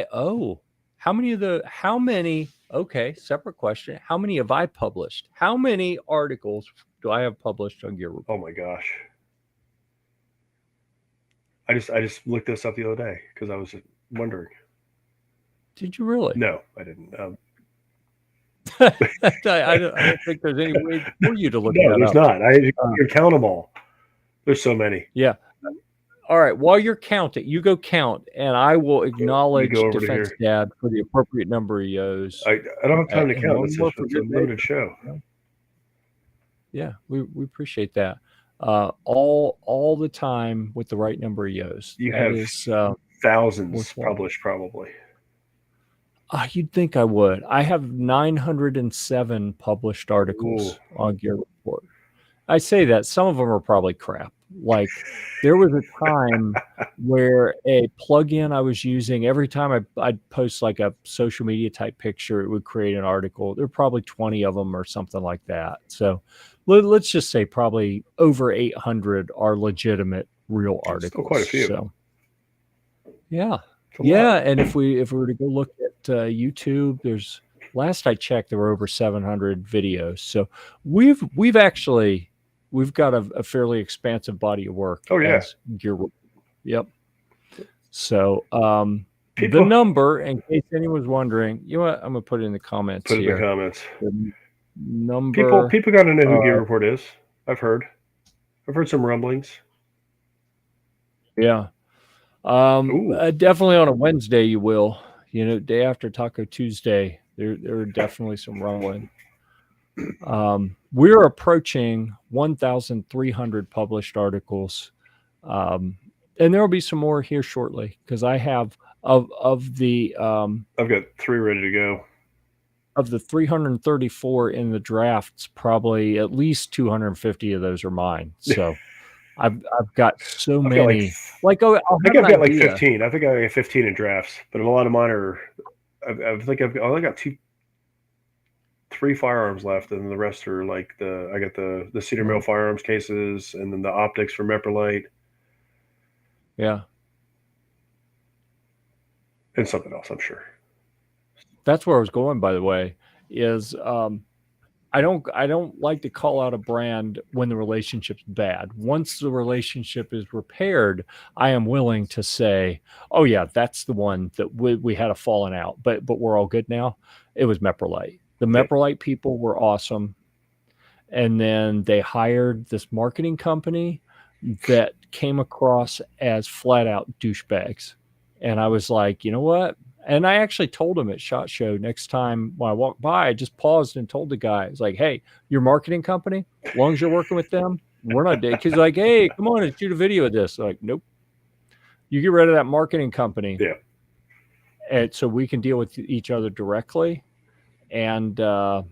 many, okay, separate question. How many have I published? How many articles do I have published on Gear Report? Oh my gosh. I just looked this up the other day because I was wondering. Did you really? No, I didn't. I don't think there's any way for you to look no, that there's up. not. You can count them all. There's so many. Yeah. All right. While you're counting, you go count, and I will acknowledge Defense Dad for the appropriate number of yos. I don't have time to count. It's a limited show. Yeah, we appreciate that. All the time with the right number of yos. You have thousands published, probably. You'd think I would. I have 907 published articles on Gear Report. I say that some of them are probably crap. Like, there was a time where a plugin I was using, every time I'd post like a social media type picture, it would create an article. There were probably 20 of them or something like that. So let's just say probably over 800 are legitimate real articles. Still quite a few. So, yeah. Yeah. And if we were to go look at YouTube, last I checked, there were over 700 videos. So we've got a fairly expansive body of work. Oh yeah. Gear. Yep. So the number, in case anyone's wondering, you know what? I'm gonna put it in the comments. Put it in the comments. The number. People got to know who Gear Report is. I've heard some rumblings. Yeah. Definitely on a Wednesday you will. You know, day after Taco Tuesday, there are definitely some rumbling. We're approaching 1,300 published articles, and there will be some more here shortly because I have of the I've got 3 ready to go. Of the 334 in the drafts, probably at least 250 of those are mine. So I've got so many. I think I've got like 15. I think I got 15 in drafts, but a lot of mine are. I think I've only got 3 firearms left, and the rest are like I got the Cedar Mill firearms cases, and then the optics from Epperlite. Yeah. And something else, I'm sure. That's where I was going, by the way, is I don't like to call out a brand when the relationship's bad. Once the relationship is repaired, I am willing to say, oh yeah, that's the one that we had a falling out, but we're all good now. It was Meprolite. The Meprolite people were awesome. And then they hired this marketing company that came across as flat out douchebags. And I was like, you know what? And I actually told him at SHOT Show next time when I walked by, I just paused and told the guy, it's like, hey, your marketing company, as long as you're working with them, we're not dead. Because like, hey, come on and shoot a video of this. Like, nope. You get rid of that marketing company. Yeah. And so we can deal with each other directly. And, we'll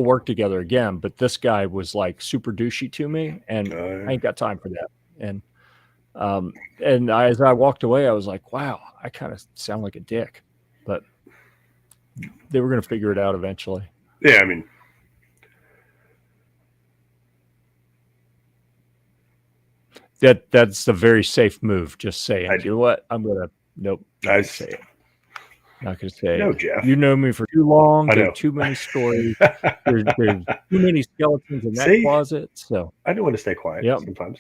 work together again. But this guy was like super douchey to me, and I ain't got time for that. And as I walked away, I was like, wow, I kind of sound like a dick. But they were going to figure it out eventually. Yeah, I mean, that's a very safe move. Just saying. You know what? I'm going to nope. Not say it. Not going to say no, it. Jeff. You know me for too long. There's too many stories. there's too many skeletons in that closet. So I do want to stay quiet sometimes.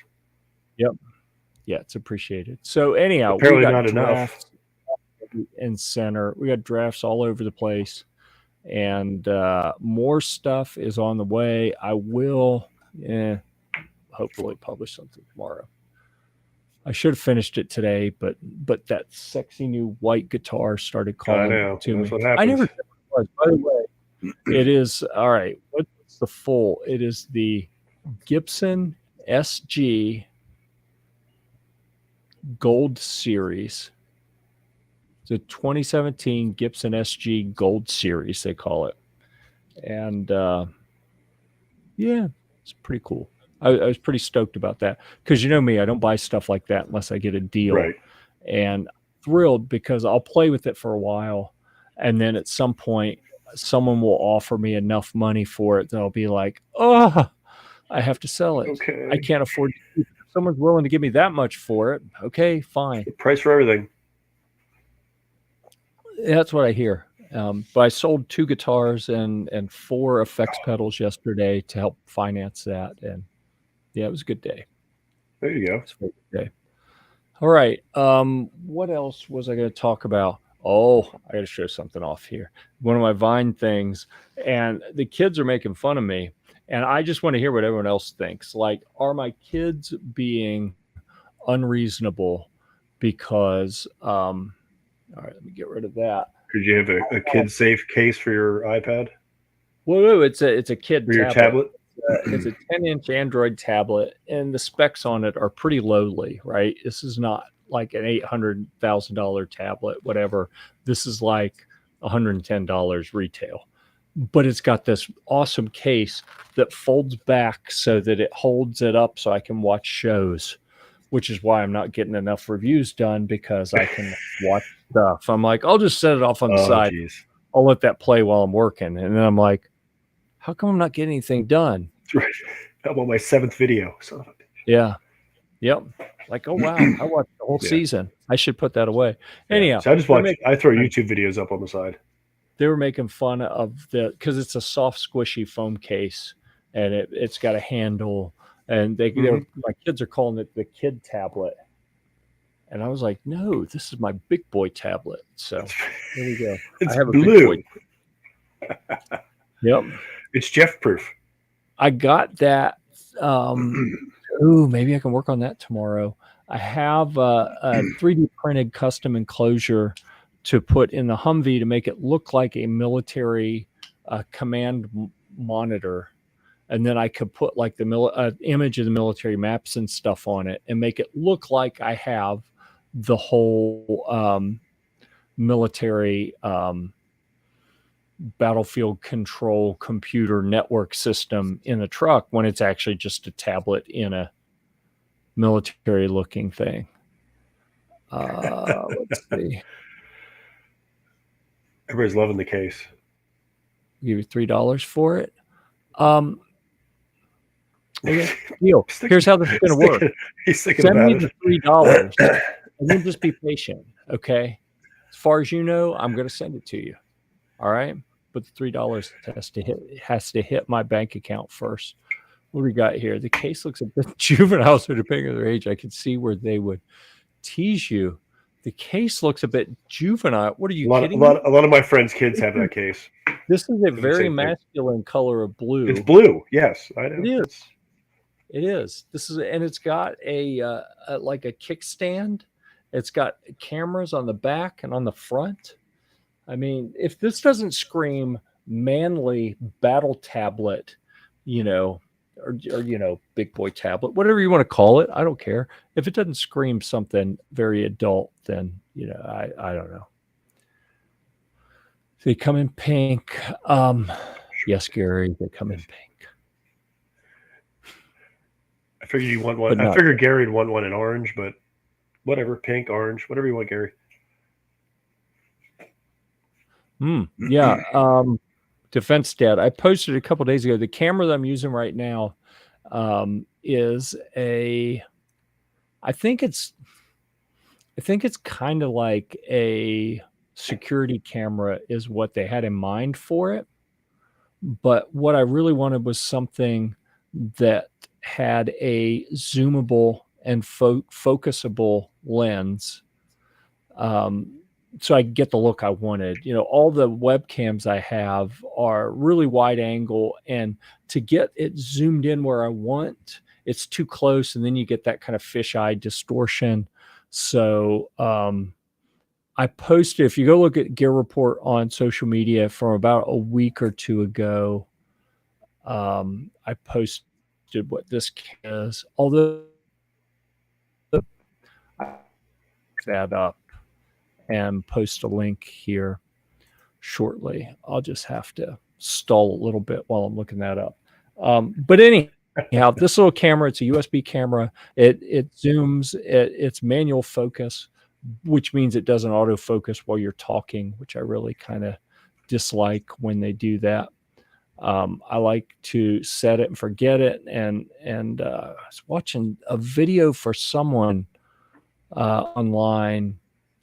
Yep. Yeah, it's appreciated. So anyhow, apparently we got not enough. In center, we got drafts all over the place, and more stuff is on the way. I will, hopefully publish something tomorrow. I should have finished it today, but that sexy new white guitar started calling to me. I never was. By the way, it is all right. What's the full? It is the Gibson SG Gold Series. The 2017 Gibson SG Gold Series, they call it. And yeah, it's pretty cool. I was pretty stoked about that because you know me, I don't buy stuff like that unless I get a deal. Right. And thrilled because I'll play with it for a while, and then at some point, someone will offer me enough money for it that I'll be like, oh, I have to sell it. Okay. I can't afford to keep it. If someone's willing to give me that much for it, okay, fine. The price for everything. That's what I hear. But I sold 2 guitars and 4 effects pedals yesterday to help finance that, and yeah, it was a good day. There you go. It was a good day. All right. What else was I going to talk about? Oh, I got to show something off here. One of my Vine things, and the kids are making fun of me, and I just want to hear what everyone else thinks. Like, are my kids being unreasonable because? All right, let me get rid of that. Could you have a kid-safe case for your iPad? Well, it's a kid or your tablet? It's a 10-inch Android tablet, and the specs on it are pretty lowly, right? This is not like an $800,000 tablet, whatever. This is like $110 retail. But it's got this awesome case that folds back so that it holds it up so I can watch shows, which is why I'm not getting enough reviews done because I can watch stuff. I'm like, I'll just set it off on the side. Geez. I'll let that play while I'm working. And then I'm like, how come I'm not getting anything done? Right. How about my 7th video? Yeah. Yep. Like, oh, wow. I watched the whole season. I should put that away. Anyhow. So I just watch, I throw YouTube videos up on the side. They were making fun of because it's a soft, squishy foam case, and it's got a handle. And my kids are calling it the kid tablet. And I was like, no, this is my big boy tablet. So there we go. It's I have blue. A big boy. Yep. It's Jeff proof. I got that. Ooh, maybe I can work on that tomorrow. I have a 3D printed custom enclosure to put in the Humvee to make it look like a military command monitor. And then I could put like the image of the military maps and stuff on it and make it look like I have the whole military battlefield control computer network system in the truck when it's actually just a tablet in a military looking thing. Let's see. Everybody's loving the case. Give you $3 for it. Okay, deal. Here's how this is going to work. He's thinking Send about me it. the $3, and then just be patient. Okay. As far as you know, I'm going to send it to you. All right. But the $3 has to hit my bank account first. What do we got here? The case looks a bit juvenile, so depending on their age, I can see where they would tease you. The case looks a bit juvenile. What are you kidding me? A lot of my friends' kids have that case. This is a very masculine color of blue. It's blue. Yes, I know. It is. It is. This is, and it's got a like a kickstand. It's got cameras on the back and on the front. I mean, if this doesn't scream manly battle tablet, or big boy tablet, whatever you want to call it, I don't care. If it doesn't scream something very adult, then I don't know. They come in pink. Yes, Gary, they come in pink. I figured you want one. I figured Gary'd want one in orange, but whatever, pink, orange, whatever you want, Gary. Yeah. Defense Dad. I posted a couple days ago. The camera that I'm using right now is I think it's kind of like a security camera is what they had in mind for it. But what I really wanted was something that had a zoomable and focusable lens. So I get the look I wanted. All the webcams I have are really wide angle, and to get it zoomed in where I want, it's too close, and then you get that kind of fisheye distortion. So I posted, if you go look at Gear Report on social media from about a week or two ago, I posted posted what this is, although I look that up and post a link here shortly. I'll just have to stall a little bit while I'm looking that up. But anyhow, this little camera, it's a USB camera. It zooms, it's manual focus, which means it doesn't autofocus while you're talking, which I really kind of dislike when they do that. I like to set it and forget it. And I was watching a video for someone online.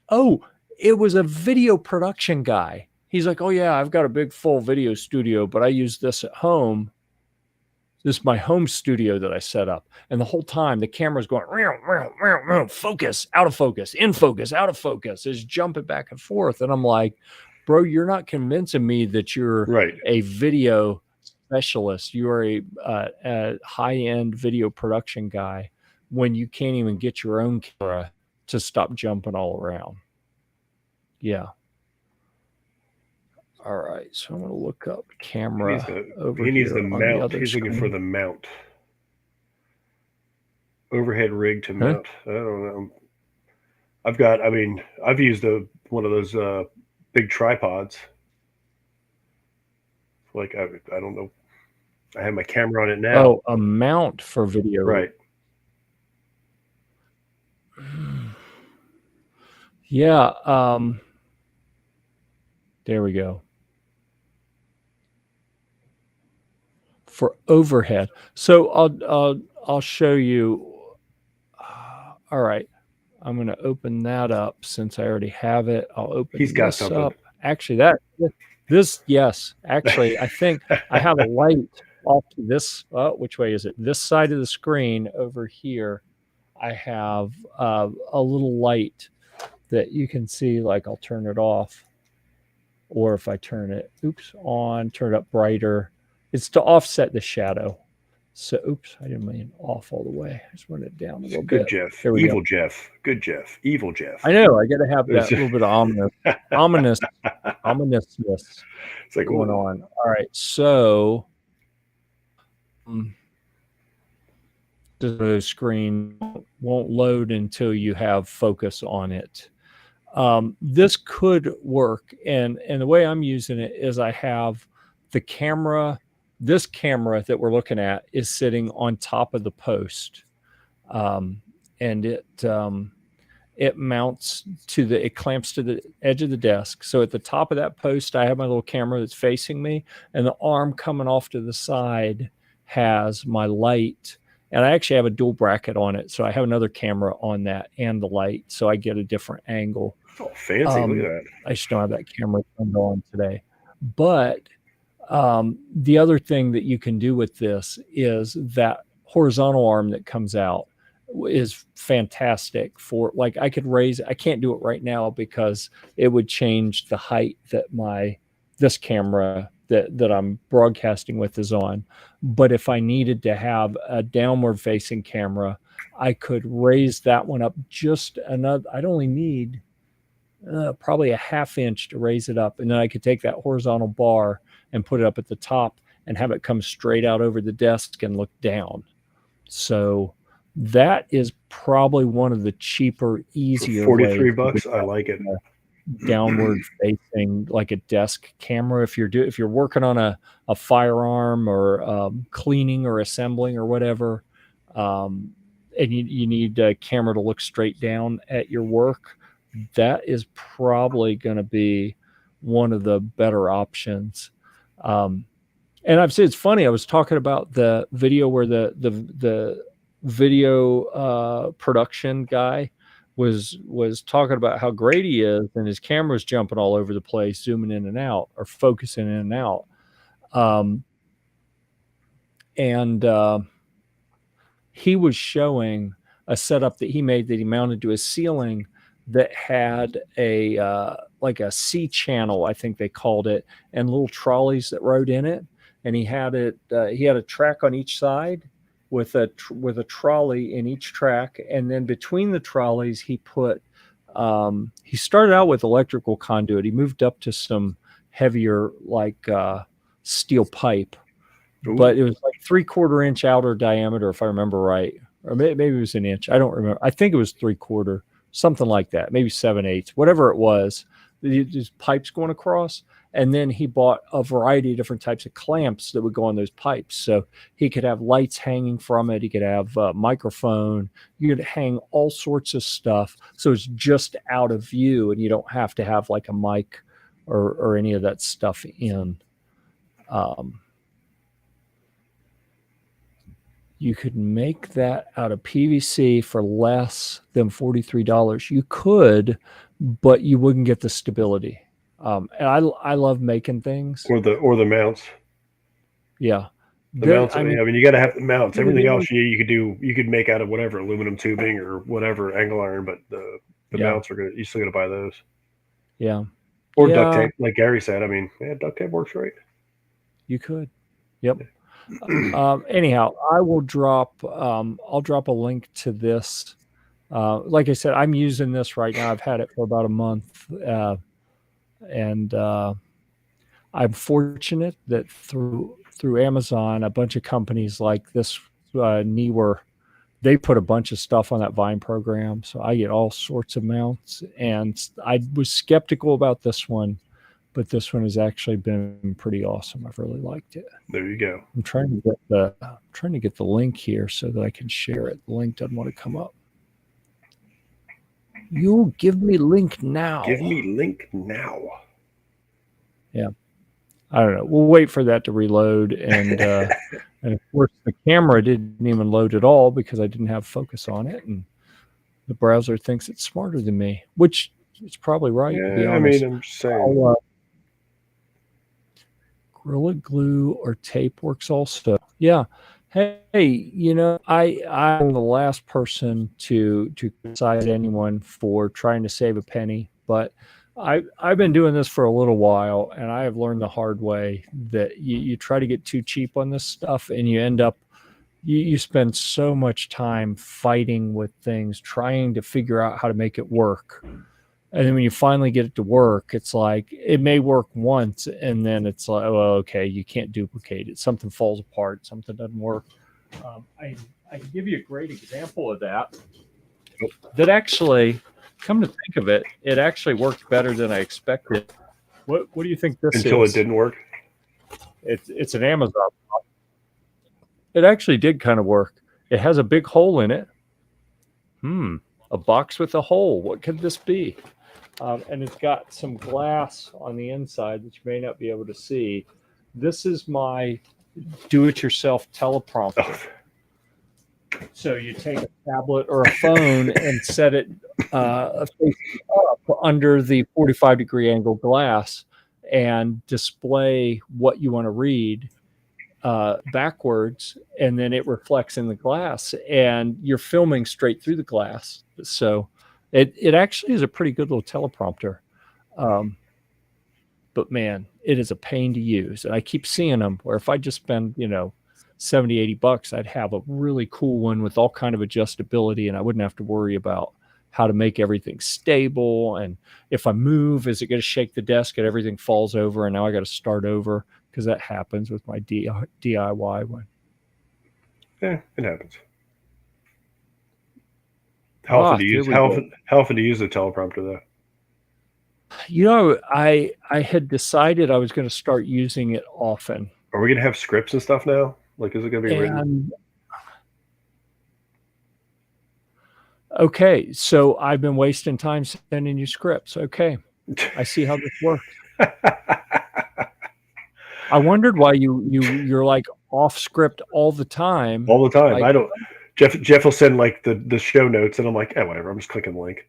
Oh, it was a video production guy. He's like, oh yeah, I've got a big full video studio, but I use this at home. This is my home studio that I set up. And the whole time the camera's going, focus, out of focus, in focus, out of focus, is jumping back and forth. And I'm like, bro, you're not convincing me that you're Right. a video specialist. You are a high-end video production guy when you can't even get your own camera to stop jumping all around. Yeah. All right, so I'm going to look up camera over He needs here the on the mount. other He's looking for screen. the mount. Overhead rig to mount. I don't know. I've used one of those big tripods. Like I don't know. I have my camera on it now. Oh, a mount for video. Right. Yeah. There we go. For overhead. So I'll show you. All right. I'm going to open that up since I already have it. I'll open He's got this something. up. Actually, yes. Actually, I think I have a light off to this. Which way is it? This side of the screen over here. I have a little light that you can see. Like, I'll turn it off, or if I turn it, on, turn it up brighter. It's to offset the shadow. So, I didn't mean off all the way. I just want it down a little bit. Good Jeff. There we Evil go. Jeff. Good Jeff. Evil Jeff. I know. I got to have that little bit of ominousness It's like going on. All right. So, the screen won't load until you have focus on it. This could work. And the way I'm using it is I have the camera. This camera that we're looking at is sitting on top of the post. And it mounts it clamps to the edge of the desk. So at the top of that post, I have my little camera that's facing me, and the arm coming off to the side has my light. And I actually have a dual bracket on it. So I have another camera on that and the light. So I get a different angle. Oh, fancy. Look at that. I just don't have that camera turned on today. But the other thing that you can do with this is that horizontal arm that comes out is fantastic for, like, I could raise, I can't do it right now because it would change the height that this camera that I'm broadcasting with is on. But if I needed to have a downward facing camera, I could raise that one up just another, I'd only need probably a ½ inch to raise it up. And then I could take that horizontal bar and put it up at the top and have it come straight out over the desk and look down. So that is probably one of the cheaper, easier For $43, ways. I like it. Downward facing, like a desk camera. If you're working on a firearm or cleaning or assembling or whatever, and you need a camera to look straight down at your work, that is probably going to be one of the better options. And I've said, it's funny, I was talking about the video where the video production guy was talking about how great he is, and his camera's jumping all over the place, zooming in and out or focusing in and out. He was showing a setup that he made that he mounted to his ceiling that had a like a C channel, I think they called it, and little trolleys that rode in it. And he had a track on each side with a trolley in each track, and then between the trolleys he put he started out with electrical conduit. He moved up to some heavier, like steel pipe, but it was like 3/4 inch outer diameter, if I remember right, or maybe it was an inch. I don't remember. I think it was 3/4, something like that, maybe 7/8, whatever it was. These pipes going across, and then he bought a variety of different types of clamps that would go on those pipes, so he could have lights hanging from it. He could have a microphone. You could hang all sorts of stuff, so it's just out of view, and you don't have to have like a mic or any of that stuff in. You could make that out of PVC for less than $43. You could, but you wouldn't get the stability. And I love making things. Or the mounts. Yeah. The mounts. I mean, you got to have the mounts. Everything else you could make out of whatever, aluminum tubing or whatever, angle iron, but the mounts you still got to buy those. Yeah. Or duct tape, like Gary said. I mean, duct tape works great. You could. Yep. Anyhow, I'll drop a link to this. Like I said, I'm using this right now. I've had it for about a month, and I'm fortunate that through Amazon, a bunch of companies like this Neewer, they put a bunch of stuff on that Vine program, so I get all sorts of mounts. And I was skeptical about this one, but this one has actually been pretty awesome. I've really liked it. There you go. I'm trying to get the link here so that I can share it. The link doesn't want to come up. You give me link now. Give me link now. Yeah. I don't know. We'll wait for that to reload. And and of course the camera didn't even load at all because I didn't have focus on it. And the browser thinks it's smarter than me, which is probably right, to be honest. I mean, I'm saying Gorilla Glue or tape works also. Yeah. Hey, I'm the last person to criticize anyone for trying to save a penny, but I've been doing this for a little while, and I have learned the hard way that you try to get too cheap on this stuff, and you end up you spend so much time fighting with things, trying to figure out how to make it work. And then when you finally get it to work, it's like it may work once, and then it's like, oh, okay, you can't duplicate it. Something falls apart. Something doesn't work. I can give you a great example of that. That actually, come to think of it, it actually worked better than I expected. What do you think this is? Until it didn't work? It's an Amazon box. It actually did kind of work. It has a big hole in it. A box with a hole. What could this be? And it's got some glass on the inside that you may not be able to see. This is my do-it-yourself teleprompter. So you take a tablet or a phone and set it facing up under the 45-degree angle glass and display what you want to read backwards, and then it reflects in the glass, and you're filming straight through the glass. So it actually is a pretty good little teleprompter. But man, it is a pain to use. And I keep seeing them where if I just spend, $70, $80, I'd have a really cool one with all kind of adjustability, and I wouldn't have to worry about how to make everything stable. And if I move, is it going to shake the desk and everything falls over? And now I got to start over, because that happens with my DIY one. Yeah, it happens. How often do you use the teleprompter, though? I had decided I was going to start using it often. Are we going to have scripts and stuff now? Like, is it going to be written? Okay, so I've been wasting time sending you scripts. Okay, I see how this works. I wondered why you're like off script all the time. All the time. Like, I don't. Jeff will send like the show notes, and I'm like, whatever. I'm just clicking the link.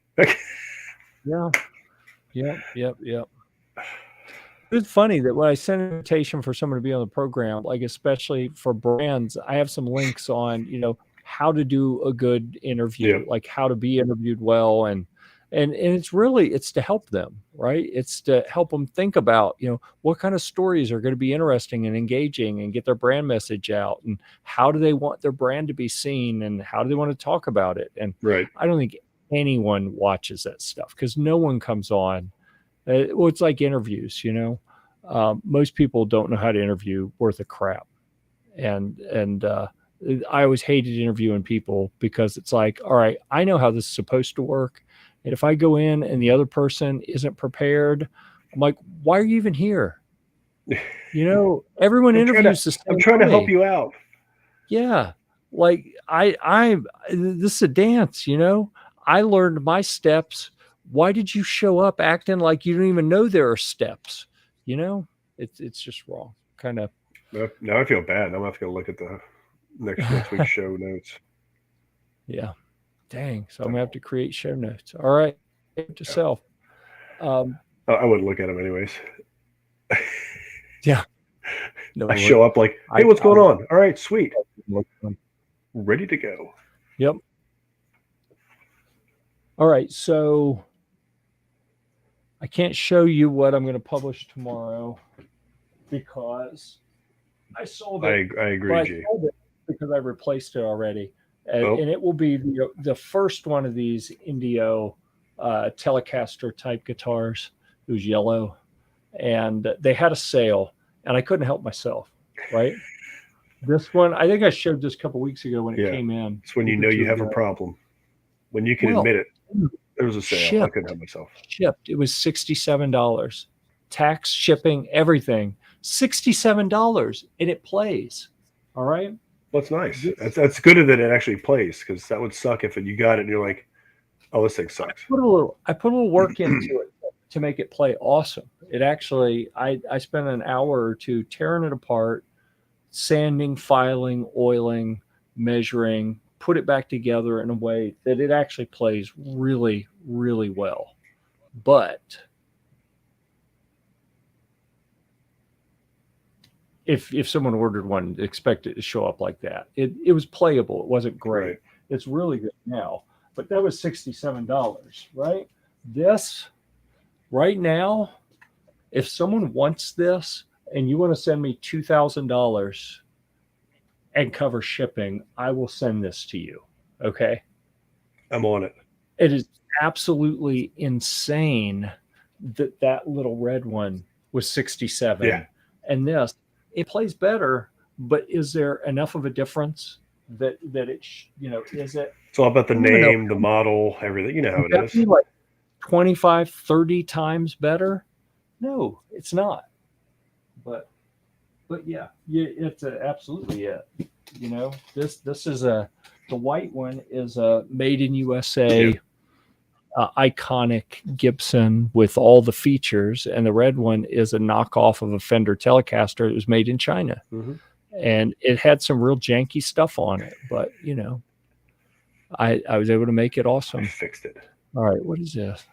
Yeah. Yep. It's funny that when I send an invitation for someone to be on the program, like especially for brands, I have some links on, how to do a good interview, like how to be interviewed well. And it's to help them, right? It's to help them think about, what kind of stories are going to be interesting and engaging and get their brand message out, and how do they want their brand to be seen, and how do they want to talk about it? And I don't think anyone watches that stuff, because no one comes on. Well, it's like interviews, most people don't know how to interview worth a crap. and I always hated interviewing people because it's like, all right, I know how this is supposed to work, and if I go in and the other person isn't prepared, I'm like, why are you even here? You know, everyone interviews the I'm same trying to help way. you out. Yeah, like I this is a dance. You know, I learned my steps. Why did you show up acting like you don't even know there are steps? You know, it's just wrong. Kind of. Now I feel bad. I'm gonna have to go look at the next week's show notes. Yeah. Dang. So I'm gonna have to create show notes. All right. To Yeah. self. Um, I wouldn't look at them anyways. yeah. No, I show up like, hey, what's I going on? All right, sweet, look at them. ready to go. Yep. All right. So I can't show you what I'm going to publish tomorrow because I sold it. I agree, But I G. sold it because I replaced it already, Oh, and it will be the first one of these Indio Telecaster type guitars. It was yellow, and they had a sale, and I couldn't help myself. Right. This one, I think I showed this a couple weeks ago when it yeah. came in. It's when A you week or know two you have a ago. problem. When you can Well, admit it. There was a sale. I couldn't shipped, help myself. shipped. It was $67, tax, shipping, everything. $67, and it plays. All right. Well, it's nice. This That's good that it actually plays because that would suck if you got it and you're like, oh, this thing sucks. I put a little work into it to make it play awesome. It actually, I spent an hour or two tearing it apart, sanding, filing, oiling, measuring, put it back together in a way that it actually plays really, really well. But if someone ordered one, expect it to show up like that. It was playable. It wasn't great. Right. It's really good now. But that was $67, right? This right now, if someone wants this and you want to send me $2,000 and cover shipping, I will send this to you. Okay. I'm on it. It is absolutely insane that that little red one was 67, Yeah. and this, it plays better, but is there enough of a difference that it is it, It's all about the I don't even know, name, the model, everything. You know how would it that is. be like 25, 30 times better? No, it's not. But yeah, it's absolutely it. You know, this is the white one is a made in USA, Yeah. iconic Gibson with all the features, and the red one is a knockoff of a Fender Telecaster. It was made in China, Mm-hmm. and it had some real janky stuff on it, but you know, I was able to make it I awesome. fixed it. All right, what is this?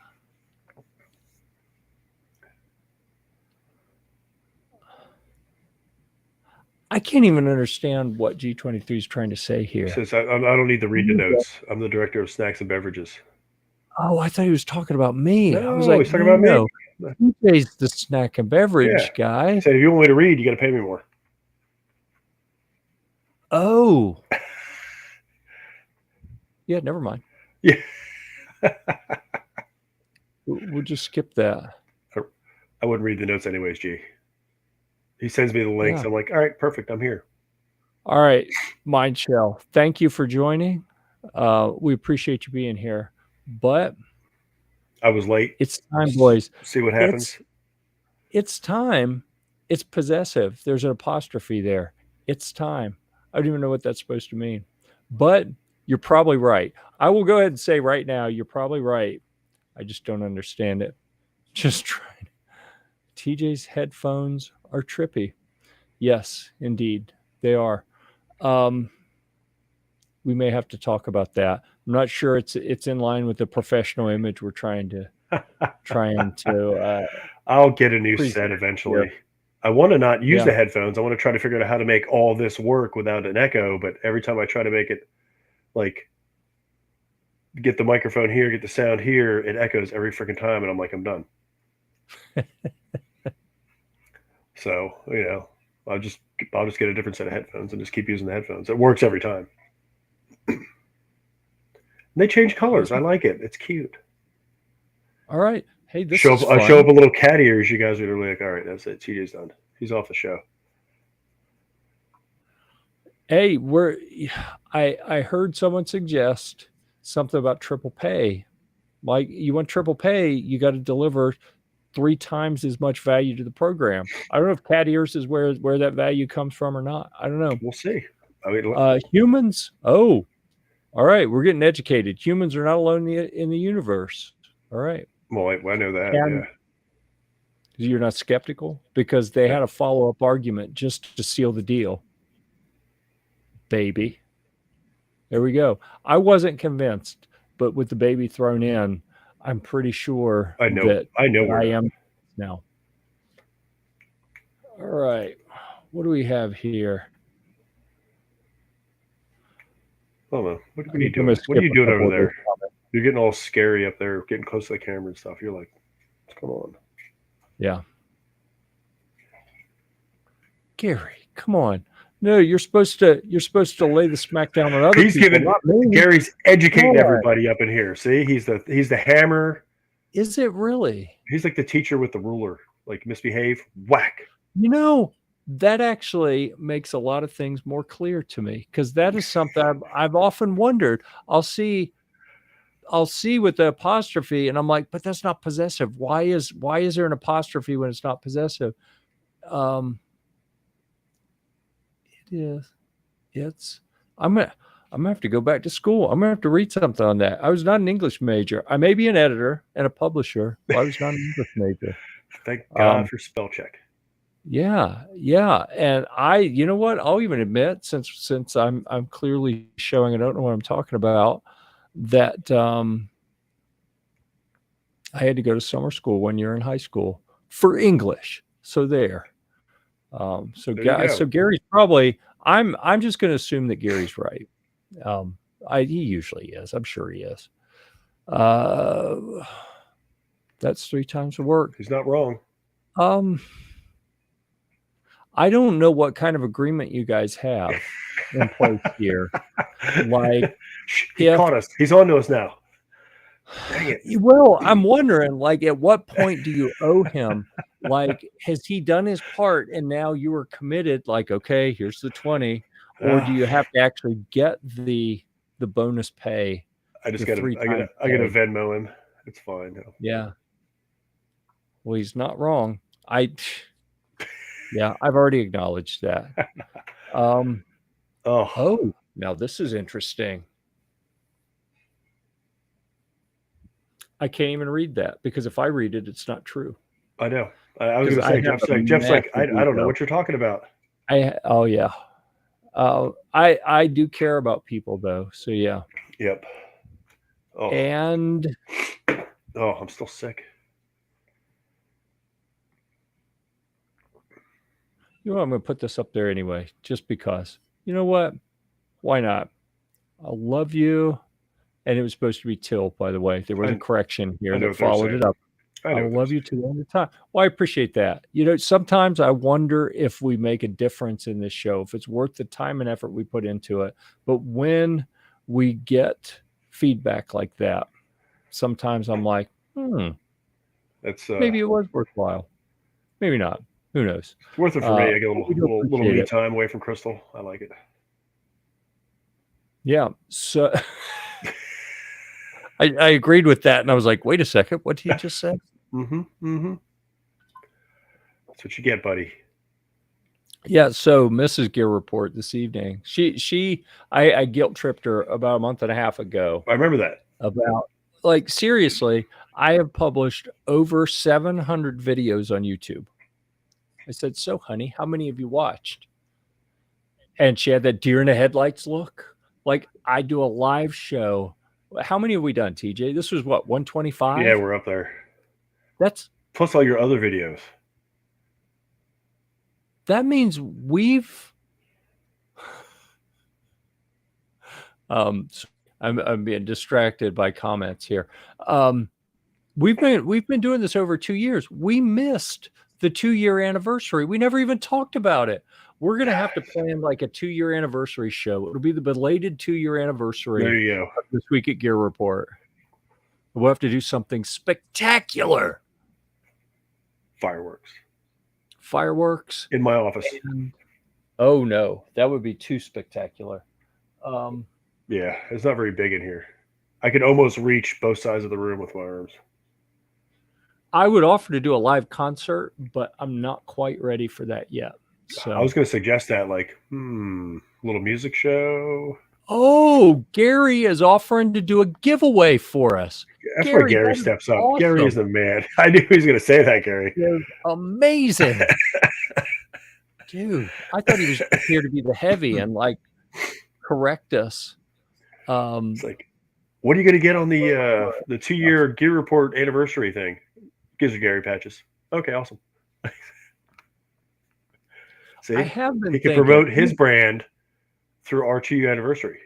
I can't even understand what G23 is trying to say here. Says I don't need to read the notes. I'm the director of snacks and beverages. Oh, I thought he was talking about me. I was No, like, he's talking no, about me. no. TJ's the snack and Yeah. beverage guy. He said, if you want me to read, you got to pay me more. Oh. Yeah, never mind. Yeah. We'll just skip that. I wouldn't read the notes anyways, G. He sends me the links. Yeah. I'm like, all right, perfect. I'm here. All right, Mind Shell. Thank you for joining. We appreciate you being here. But I was late. it's time, boys. See what happens. It's time. It's possessive. There's an apostrophe there. It's time. I don't even know what that's supposed to mean. But you're probably right. I will go ahead and say right now, you're probably right. I just don't understand it. Just trying. TJ's headphones are trippy. Yes, indeed, they are. We may have to talk about that. I'm not sure it's in line with the professional image we're trying to. I'll get a new set eventually. Yeah. I want to not use the headphones. I want to try to figure out how to make all this work without an echo. But every time I try to make it, like, get the microphone here, get the sound here, it echoes every freaking time, and I'm like, I'm done. So, you know, I'll just get a different set of headphones and just keep using the headphones. It works every time. They change colors. I like it. It's cute. All right. Hey, this show is up, fun. I show up a little cat ears. You guys are like, all right, that's it. TJ's done. He's off the show. Hey, I heard someone suggest something about triple pay. Like, you want triple pay, you got to deliver 3 times as much value to the program. I don't know if cat ears is where that value comes from or not. I don't know. We'll see. I mean, Humans. Oh, all right. We're getting educated. Humans are not alone in the universe. All right. well, I know that. And you're not skeptical because they Yeah. had a follow-up argument just to seal the deal. Baby. There we go. I wasn't convinced, but with the baby thrown in, I'm pretty sure I know. that I know. I am now. All right. What do we have here? Oh man, what are you doing? What are you doing over there? You're getting all scary up there, getting close to the camera and stuff. You're like, what's going on? Yeah. Gary, come on. No, you're supposed to lay the smack down on other people. Gary's educating everybody up in here. See, he's the hammer. Is it really? He's like the teacher with the ruler. Like, misbehave, whack. You know, that actually makes a lot of things more clear to me, because that is something I've often wondered. I'll see with the apostrophe, and I'm like, but that's not possessive. Why is there an apostrophe when it's not possessive? It is. It's. I'm gonna have to go back to school. I'm gonna have to read something on that. I was not an English major. I may be an editor and a publisher, but I was not an English major. Thank God for spell check. Yeah, and you know what? I'll even admit, since I'm clearly showing I don't know what I'm talking about, that I had to go to summer school 1 year in high school for English. So there. So Gary's probably. I'm just going to assume that Gary's right. He usually is. I'm sure he is. That's 3 times the work. He's not wrong. I don't know what kind of agreement you guys have in place here. Like, he caught us. He's on to us now. Dang it. Well, I'm wondering, like, at what point do you owe him? Like, has he done his part and now you are committed? Like, okay, here's the 20, or do you have to actually get the bonus pay? I got to Venmo him. It's fine. Yeah. Well, he's not wrong. Yeah, I've already acknowledged that. Oh, now this is interesting. I can't even read that, because if I read it, it's not true. I know. I was going to say, Jeff's like, I don't know what you're talking about. Yeah. I do care about people, though. So yeah. Yep. Oh. And I'm still sick. You know what? I'm going to put this up there anyway, just because. You know what? Why not? I love you. And it was supposed to be Till, by the way. There was a correction here that followed it up. I love you to the end of time. Well, I appreciate that. You know, sometimes I wonder if we make a difference in this show, if it's worth the time and effort we put into it. But when we get feedback like that, sometimes I'm like, maybe it was worthwhile. Maybe not. Who knows? It's worth it for me. I get a little me time away from Crystal. I like it. Yeah. So I agreed with that, and I was like, wait a second, what did he just say? That's what you get, buddy. Yeah, so Mrs. Gear Report this evening. I guilt tripped her about a month and a half ago. I remember that. About, like, seriously, I have published over 700 videos on YouTube. I said, so honey, how many have you watched? And she had that deer in the headlights look. Like, I do a live show. How many have we done, TJ? This was what, 125? Yeah, we're up there. That's plus all your other videos. That means we've I'm being distracted by comments here. We've been doing this over 2 years. We missed the 2-year anniversary. We never even talked about it. We're going to have to plan like a 2-year anniversary show. It'll be the belated 2-year anniversary. There you go. This week at Gear Report. We'll have to do something spectacular. Fireworks in my office. Oh no, that would be too spectacular. Um, Yeah, it's not very big in here. I could almost reach both sides of the room with my arms. I would offer to do a live concert, but I'm not quite ready for that yet. I was So, going to suggest that, like, little music show. oh, Gary is offering to do a giveaway for us. That's why Gary, Gary that is steps up. Gary is awesome. the man. I knew he was going to say that, Gary. That is amazing. Dude, I thought he was just here to be the heavy and like correct us. It's like, what are you going to get on the 2-year Gear Report anniversary thing? Gives you Gary patches. Okay, awesome. I See, have been he can thinking. promote his brand through our 2-year anniversary.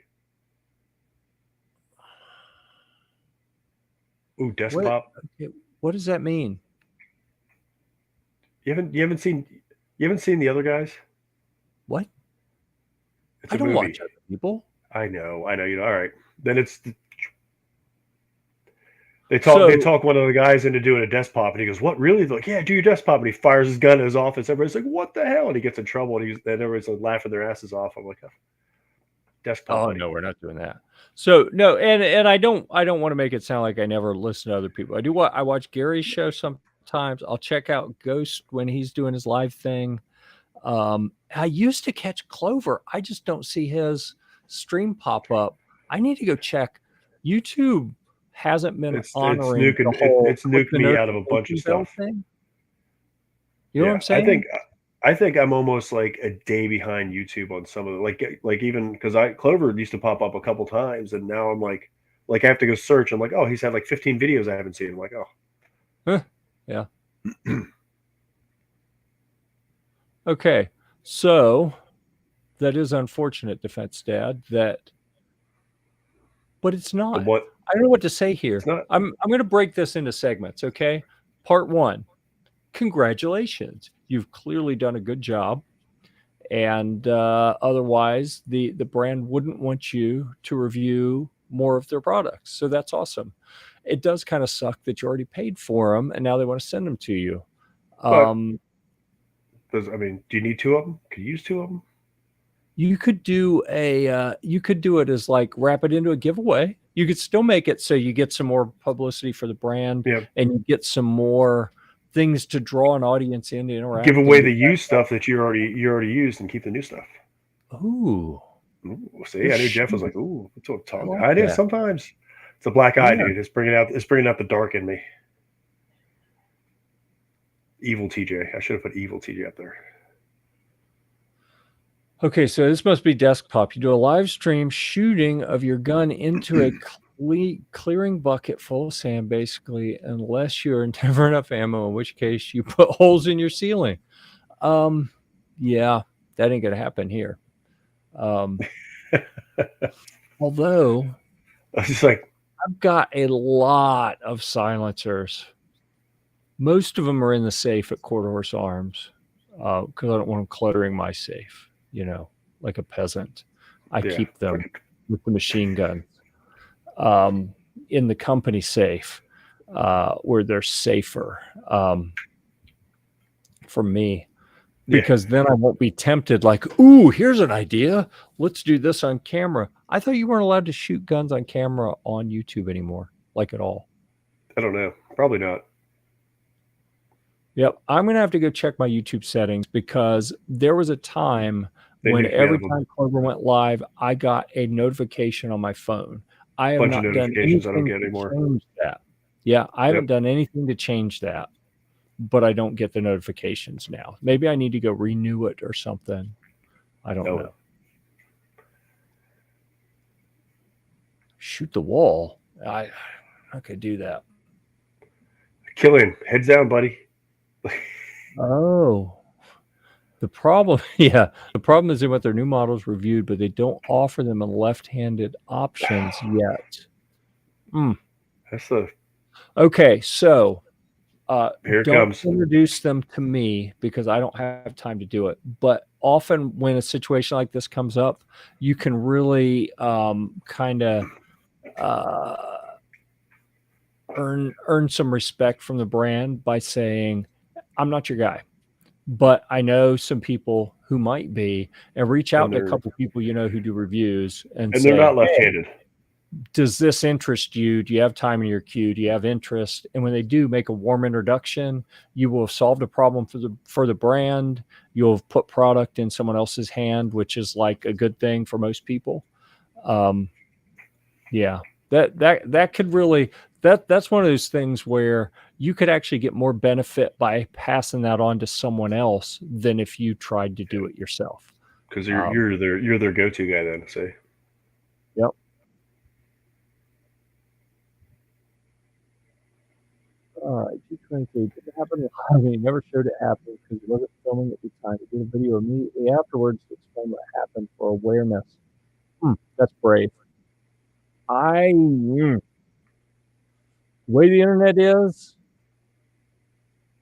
Ooh, What? desktop. Okay, what does that mean? You haven't seen the other guys? What? It's I a don't movie. watch other people. I know. You know. All right, then they So, talk one of the guys into doing a desk pop, and he goes, "What really?" They're like, "Yeah, do your desk pop," and he fires his gun in his office. Everybody's like, "What the hell?" And he gets in trouble, and everybody's like, laughing their asses off. I'm like, oh, desk pop, oh buddy. no, we're not doing that. So no, and I don't want to make it sound like I never listen to other people. I do what I watch Gary's show sometimes. I'll check out Ghost when he's doing his live thing. I used to catch Clover. I just don't see his stream pop up. I need to go check. YouTube hasn't been It's honoring the nuking whole it's click nuked the me out of a bunch of notification bell stuff. thing. You know what Yeah, I'm saying? I think I'm almost like a day behind YouTube on some of it. Like even because I Clover used to pop up a couple times, and now I'm like I have to go search. I'm like, oh, he's had like 15 videos I haven't seen. I'm like, Huh. Yeah. oh, Okay. So that is unfortunate, Defense Dad. But it's the not. what? I don't know what to say It's here. not. I'm going to break this into segments. Okay. Part one. Congratulations. You've clearly done a good job. And otherwise, the brand wouldn't want you to review more of their products. So that's awesome. It does kind of suck that you already paid for them and now they want to send them to you. But Um, I mean, do you need two of them? Could you use two of them? you could do you could do it as like wrap it into a giveaway. You could still make it so you get some more publicity for the brand Yeah. and you get some more things to draw an audience in to Give interact away and the used stuff that you already used and keep the new stuff. ooh, Ooh, see, you're I knew Jeff was shooting. like, "Ooh, what's what I'm I talking?" like I did that. sometimes. It's a black eye, Yeah. dude. It's bringing out the dark in me. Evil TJ. I should have put evil TJ up there. Okay, so this must be desktop. You do a live stream shooting of your gun into a clearing bucket full of sand, basically, unless you're never enough ammo, in which case you put holes in your ceiling. Yeah, that ain't gonna happen here. Um, although I was just like, I've got a lot of silencers. Most of them are in the safe at Quarter Horse Arms because I don't want them cluttering my safe, like a peasant. I yeah, keep them with the machine guns um, in the company safe where they're safer for me yeah. because then I won't be tempted like, ooh, here's an idea. Let's do this on camera. I thought you weren't allowed to shoot guns on camera on YouTube anymore, like at all. I don't know. Probably not. Yep. I'm going to have to go check my YouTube settings because there was a time They when nuked me out every of a time Clover went live, I got a notification on my phone. I have bunch of not done notifications I don't anything get to anymore. change that. Yeah, I Yep. haven't done anything to change that, but I don't get the notifications now. Maybe I need to go renew it or something. I don't No. know. Shoot the wall. I could do that. Killing. Heads down, buddy. Oh, the problem, yeah, the problem is they want their new models reviewed, but they don't offer them in left-handed options yet. That's the Okay, so here it don't comes. introduce them to me because I don't have time to do it. But often when a situation like this comes up, you can really kind of uh, earn some respect from the brand by saying, "I'm not your guy. but I know some people who might be, and reach out And to a they're couple people who do reviews and and they're not say, hey, left-handed. does this interest you? Do you have time in your queue? Do you have interest? And when they do, make a warm introduction. You will have solved a problem for the brand. You'll have put product in someone else's hand, which is like a good thing for most people. Yeah, that could really, that's one of those things where you could actually get more benefit by passing that on to someone else than if you tried to do it yourself. Because you're their go-to guy then, say. Yep. All right, 223. Did it happen? I mean, never showed it happening because he wasn't filming at the time. He did a video immediately afterwards to explain what happened for awareness. That's brave. The way the internet is,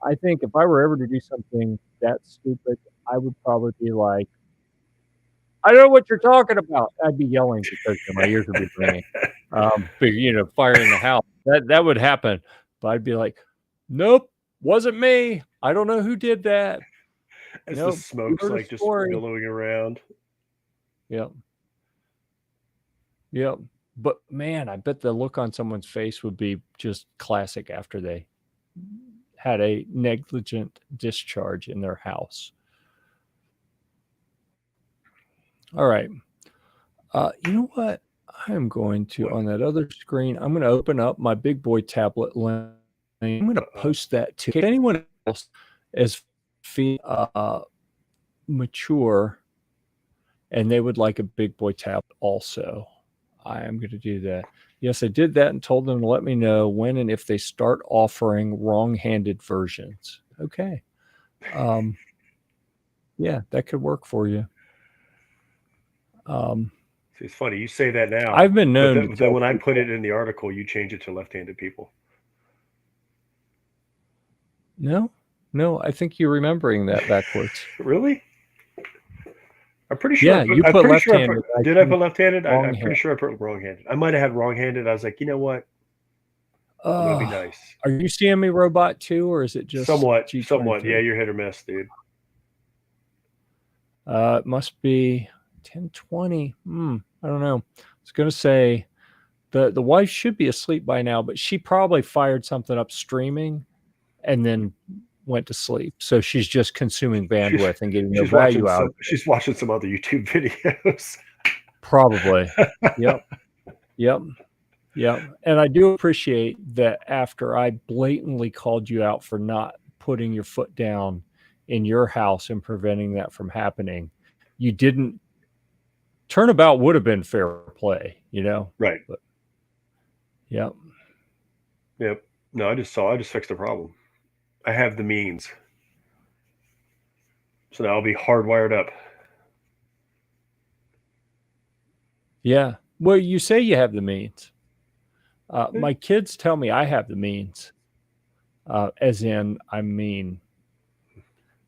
I think if I were ever to do something that stupid, I would probably be like, I know what you're talking about. I'd be yelling because my ears would be ringing. Fire in the house. That would happen. But I'd be like, nope, wasn't me. I don't know who did that. As Nope, the smoke's like just billowing around. Yep. Yep. But man, I bet the look on someone's face would be just classic after they had a negligent discharge in their house. All right. You know what? I'm going to, on that other screen, I'm going to open up my big boy tablet link. I'm going to post that to anyone else is mature and they would like a big boy tablet also. I am going to do that. Yes, I did that and told them to let me know when and if they start offering wrong-handed versions. Okay. Yeah, that could work for you. It's funny you say that now. I've been known. But then when I put it in the article, you change it to left-handed people. No, I think you're remembering that backwards. Really? I'm pretty sure. Yeah, you put left-handed. Did I put left-handed? I'm pretty sure I put wrong-handed. I might have had wrong-handed. I was like, you know what? I'm gonna be nice. Are you seeing me robot too, or is it just somewhat? G23? Somewhat. Yeah, you're hit or miss, dude. It must be 1020. I don't know. I was gonna say the wife should be asleep by now, but she probably fired something up streaming and then went to sleep. So she's just consuming bandwidth and getting no value out. She's watching some other YouTube videos. Probably. Yep. And I do appreciate that after I blatantly called you out for not putting your foot down in your house and preventing that from happening, you didn't. Turnabout would have been fair play, Right. But, yep. No, I just fixed the problem. I have the means. So now I'll be hardwired up. Yeah. Well, you say you have the means. My kids tell me I have the means, as in I'm mean.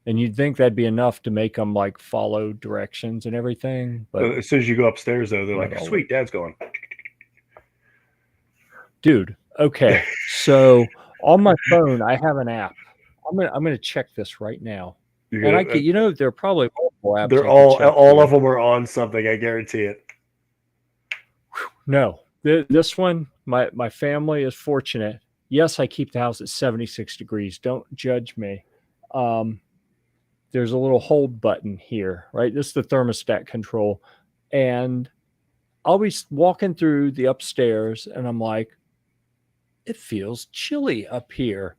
And you'd think that'd be enough to make them like follow directions and everything. But as soon as you go upstairs, though, they're like, "Sweet, Dad's going." Dude, okay. So on my phone, I have an app. I'm gonna check this right now. And I can, they're probably multiple apps. They're all of them are on something. I guarantee it. No, this one, my family is fortunate. Yes, I keep the house at 76 degrees. Don't judge me. There's a little hold button here, right? This is the thermostat control. And I'll be walking through the upstairs and I'm like, it feels chilly up here.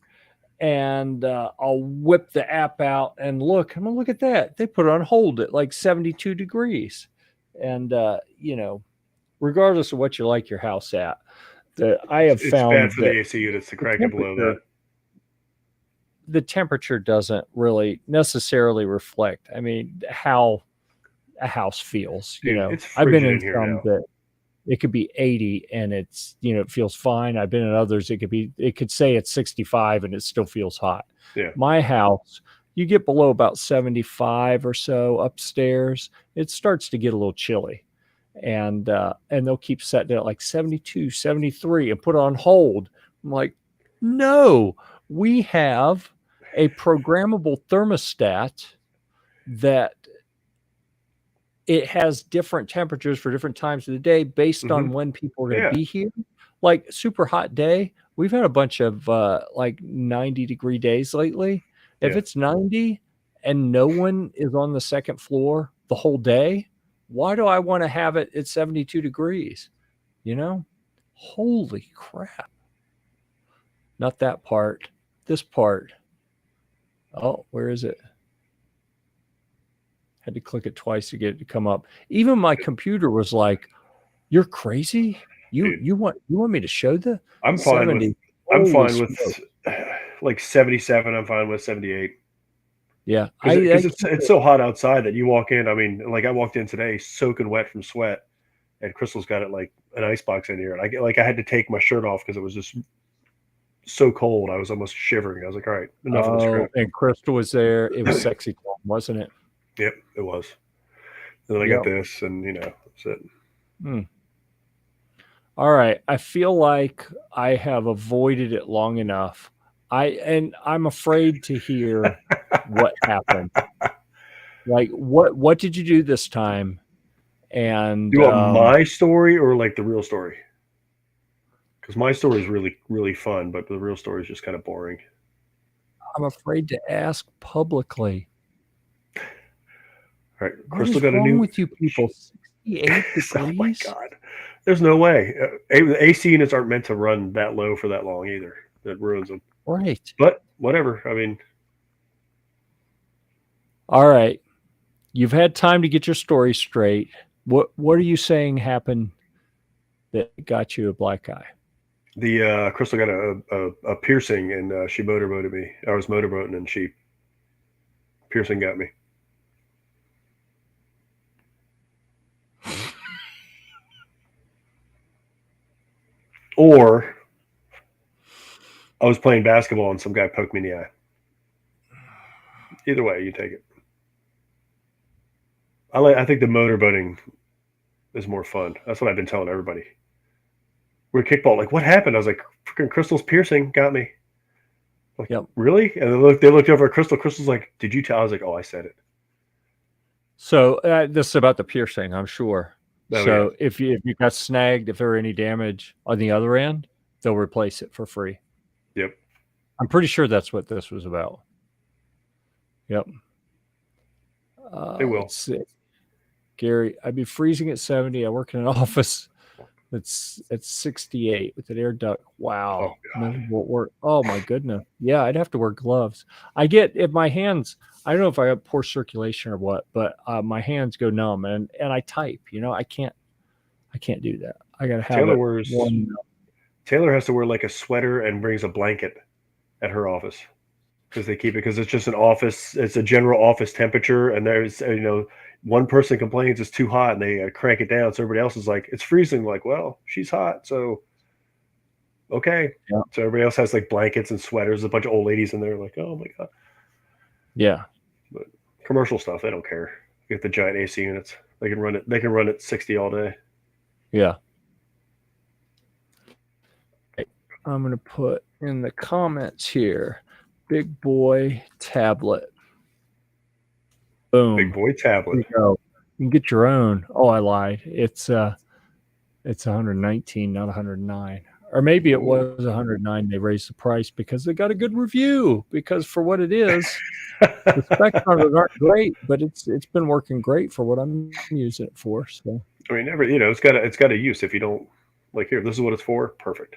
And I'll whip the app out and look. I'm gonna look at that. They put it on hold at like 72 degrees. And regardless of what you like your house at, I have found it's bad for the AC units to crank it below that. The temperature doesn't really necessarily reflect, how a house feels. Dude, I've been in some that it could be 80 and it's, it feels fine. I've been in others. It could say it's 65 and it still feels hot. Yeah. My house, you get below about 75 or so upstairs, it starts to get a little chilly. And they'll keep setting it at like 72, 73 and put it on hold. I'm like, no, we have a programmable thermostat that it has different temperatures for different times of the day based on when people are going to Yeah. be here. Like super hot day, we've had a bunch of like 90-degree days lately. If Yeah. it's 90 and no one is on the second floor the whole day, why do I want to have it at 72 degrees? You know? Holy crap. Not that part. This part. Oh, where is it? Had to click it twice to get it to come up. Even my computer was like, "You're crazy. You Dude, you want me to show the I'm fine with 70?" I'm Holy fine smoke. with like 77. I'm fine with 78 Yeah, because I keep it's it so hot outside that you walk in. I mean, like I walked in today soaking wet from sweat, and Crystal's got it like an ice box in here, and I had to take my shirt off because it was just so cold. I was almost shivering. I was like, all right, enough of this oh, crap. and Crystal was there. It was sexy time, wasn't it? Yep, it was. And then I got Yep. this, and that's it. Hmm. All right. I feel like I have avoided it long enough. I'm afraid to hear what happened. Like what did you do this time? Do And you want my story or like the real story? Because my story is really, really fun, but the real story is just kind of boring. I'm afraid to ask publicly. All right, What Crystal is got a wrong new. with you people? 68 Oh my degrees? god, there's no way. The AC units aren't meant to run that low for that long either. That ruins them. Right. But whatever. I mean, All right. You've had time to get your story straight. What are you saying happened that got you a black eye? the Crystal got a piercing, and she motorboated me. I was motorboating, and she piercing got me. Or I was playing basketball, and some guy poked me in the eye. Either way, you take it. I think the motorboating is more fun. That's what I've been telling everybody. We're kickball. Like, what happened? I was like, freaking Crystal's piercing got me. Like, Yep. really? And they looked over at Crystal. Crystal's like, did you tell? I was like, oh, I said it. So this is about the piercing, I'm sure. Oh yeah. So if you got snagged, if there were any damage on the other end, they'll replace it for free. Yep. I'm pretty sure that's what this was about. Yep. They will. Let's see. Gary, I'd be freezing at 70. I work in an office that's at 68 with an air duct. Oh Wow. God. Miserable at work. Oh my goodness. Yeah, I'd have to wear gloves. I get if my hands, I don't know if I have poor circulation or what, but my hands go numb and I type, I can't do that. I gotta have Taylor it wears. one. Taylor has to wear like a sweater and brings a blanket at her office because they keep it because it's just an office. It's a general office temperature, and there's one person complains it's too hot, and they crank it down. So everybody else is like, it's freezing. Like, well, she's hot, so okay. Yeah. So everybody else has like blankets and sweaters. A bunch of old ladies in there, like, oh my god. Yeah. But commercial stuff, they don't care. Get the giant AC units. They can run it. They can run it 60 all day. Yeah. I'm gonna put in the comments here, big boy tablet. Boom. Big boy tablet. There you go. You can get your own. Oh, I lied. It's 119, not 109. Or maybe it was 109. They raised the price because they got a good review. Because for what it is, the specs on it aren't great, but it's been working great for what I'm using it for. So I mean, it's got a use. If you don't like, here, this is what it's for. Perfect.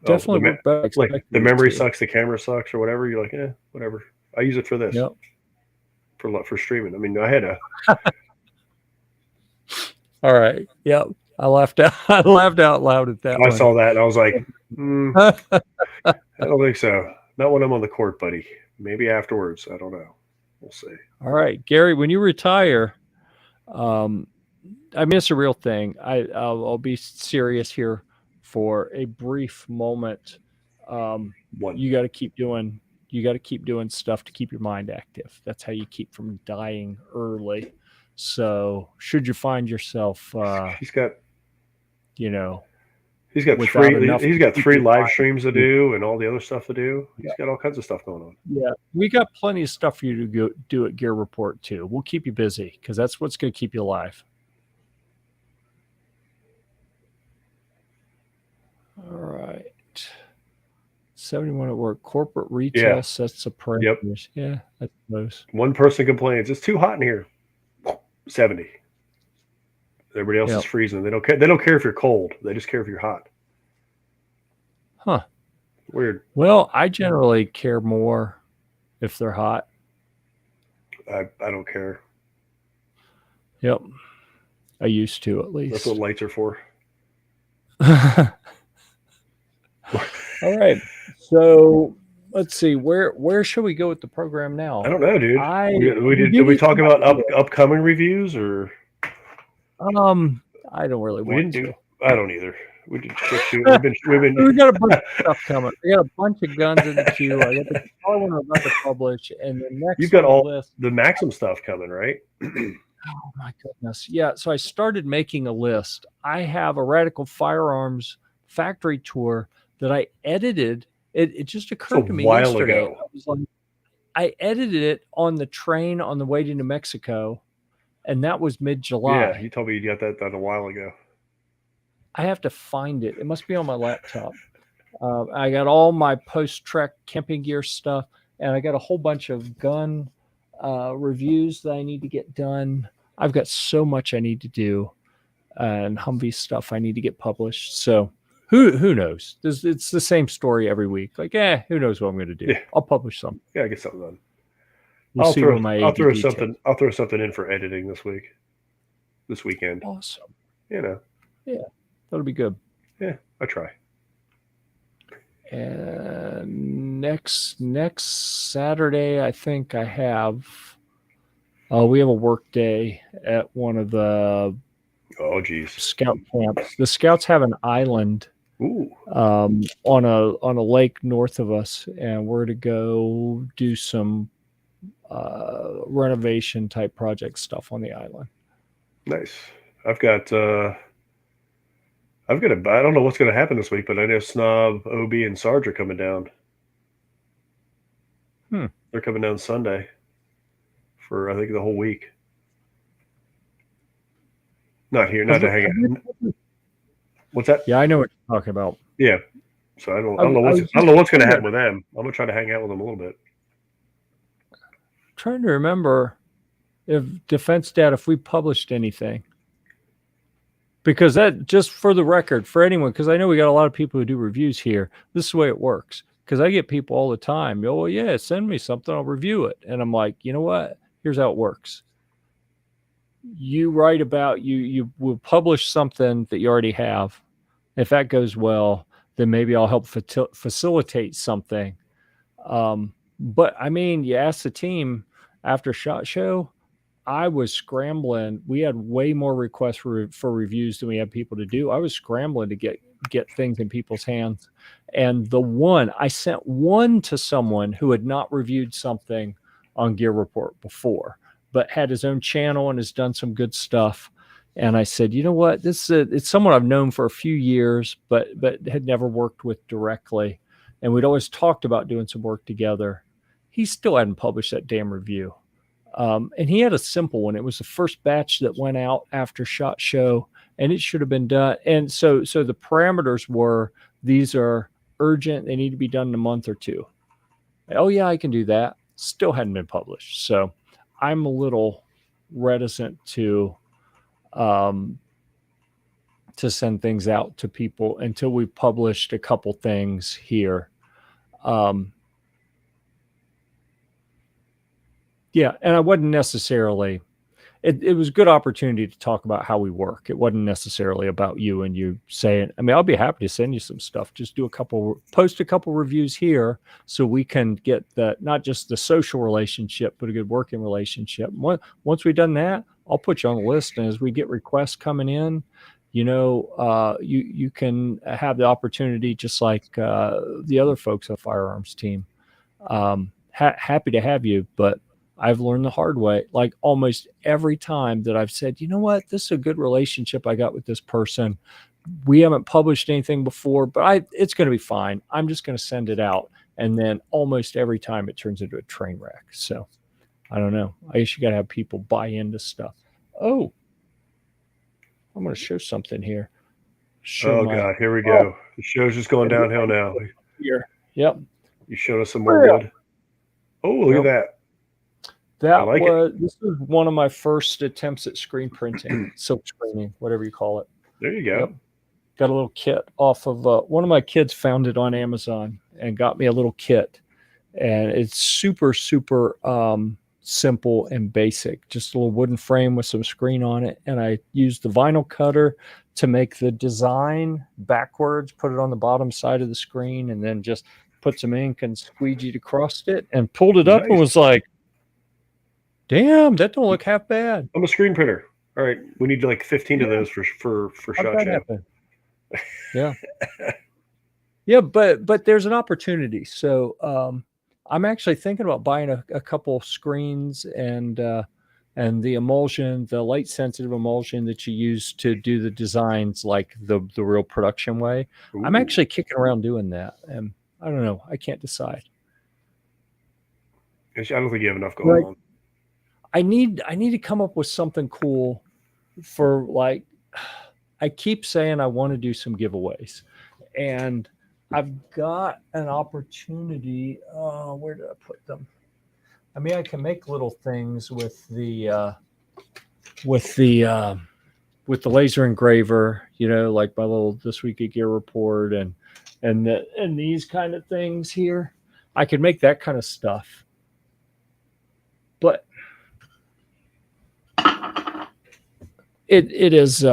definitely worked better. Like the memory sucks, the camera sucks, or whatever. You're like, whatever. I use it for this. Yep. For streaming. I mean, I had a. All right. Yep. I laughed out loud at that I one. saw that and I was like, I don't think so. Not when I'm on the court, buddy. Maybe afterwards. I don't know. We'll see. All right, Gary, when you retire, I mean, it's a real thing. I'll be serious here for a brief moment. You got to keep doing stuff to keep your mind active. That's how you keep from dying early. So should you find yourself, He's got He's got without three. enough. He's got to 3 keep live alive. streams to do and all the other stuff to do. Yeah. He's got all kinds of stuff going on. Yeah, we got plenty of stuff for you to go do at Gear Report too. We'll keep you busy because that's what's going to keep you alive. All right. 71 at work. Corporate retest sets the parameters. Yeah, I suppose. One person complains, it's too hot in here. 70. Everybody else is freezing. They don't care. They don't care if you're cold. They just care if you're hot. Huh. Weird. Well, I generally care more if they're hot. I don't care. Yep. I used to, at least. That's what lights are for. All right. So let's see. Where should we go with the program now? I don't know, dude. Did we talk about upcoming reviews or? I don't really want to. I don't either. We did. We got a bunch of stuff coming. We got a bunch of guns in the queue. I got the one I'm about to publish, and the next. You've got all the Maxim stuff coming, right? Oh my goodness! Yeah. So I started making a list. I have a Radical Firearms factory tour that I edited. It just occurred to me yesterday. Ago. I was like, I edited it on the train on the way to New Mexico, and that was mid-July. Yeah, you told me you got that done a while ago. I have to find it. It must be on my laptop. I got all my post-trek camping gear stuff, and I got a whole bunch of gun reviews that I need to get done. I've got so much I need to do, and Humvee stuff I need to get published. So who knows? It's the same story every week. Like, who knows what I'm going to do? Yeah. I'll publish something. Yeah, get something done. I'll throw something in for editing this weekend. Awesome. Yeah, that'll be good. Yeah, I try. And next Saturday, I think I have. We have a work day at one of the. Oh, geez. Scout camps. The Scouts have an island. Ooh. On a lake north of us, and we're to go do some renovation type project stuff on the island. Nice. I don't know what's going to happen this week, but I know Snob, OB, and Sarge are coming down. They're coming down Sunday for, I think, the whole week. Not here, not to hang out. What's that? Yeah, I know what you're talking about. Yeah. So I don't know what's going to happen with them. I'm going to try to hang out with them a little bit. Trying to remember if Defense Dad, if we published anything. Because that, just for the record, for anyone, because I know we got a lot of people who do reviews here. This is the way it works. Because I get people all the time, well, yeah, send me something, I'll review it. And I'm like, you know what? Here's how it works. You write about, you will publish something that you already have. If that goes well, then maybe I'll help facilitate something. But I mean, you ask the team after SHOT Show, I was scrambling. We had way more requests for reviews than we had people to do. I was scrambling to get things in people's hands. And I sent one to someone who had not reviewed something on Gear Report before, but had his own channel and has done some good stuff. And I said, you know what, it's someone I've known for a few years, but had never worked with directly. And we'd always talked about doing some work together. He still hadn't published that damn review. And he had a simple one. It was the first batch that went out after SHOT Show, and it should have been done. And so the parameters were, these are urgent. They need to be done in a month or two. Oh yeah, I can do that. Still hadn't been published. So I'm a little reticent to send things out to people until we've published a couple things here. Yeah, and I wasn't necessarily, it was a good opportunity to talk about how we work. It wasn't necessarily about you and you saying, I mean, I'll be happy to send you some stuff. Just post a couple reviews here so we can get not just the social relationship, but a good working relationship. Once we've done that, I'll put you on the list. And as we get requests coming in, you can have the opportunity, just like the other folks on the firearms team. Happy to have you, but I've learned the hard way. Like almost every time that I've said, you know what, this is a good relationship I got with this person. we haven't published anything before, but it's going to be fine. I'm just going to send it out. And then almost every time it turns into a train wreck. So I don't know. I guess you got to have people buy into stuff. Oh, I'm going to show something here. God, here we go. The show's just going downhill now. Here. Yep. You showed us some more wood. Oh, look at that. This was one of my first attempts at screen printing, silk screening, whatever you call it. There you go. Yep. Got a little kit off of one of my kids found it on Amazon and got me a little kit. And it's super, super simple and basic. Just a little wooden frame with some screen on it. And I used the vinyl cutter to make the design backwards, put it on the bottom side of the screen, and then just put some ink and squeegeed across it and pulled it up and was like, damn, that don't look half bad. I'm a screen printer. All right. We need like 15 of those for Shot Chat. Yeah. Yeah, but there's an opportunity. So I'm actually thinking about buying a couple screens and the emulsion, the light sensitive emulsion that you use to do the designs like the real production way. Ooh. I'm actually kicking around doing that. And I don't know. I can't decide. I don't think you have enough going on. I need to come up with something cool for, like, I keep saying I want to do some giveaways, and I've got an opportunity. Where did I put them? I mean, I can make little things with the laser engraver, you know, like my little This Week at Gear report and these kind of things here. I could make that kind of stuff, but it is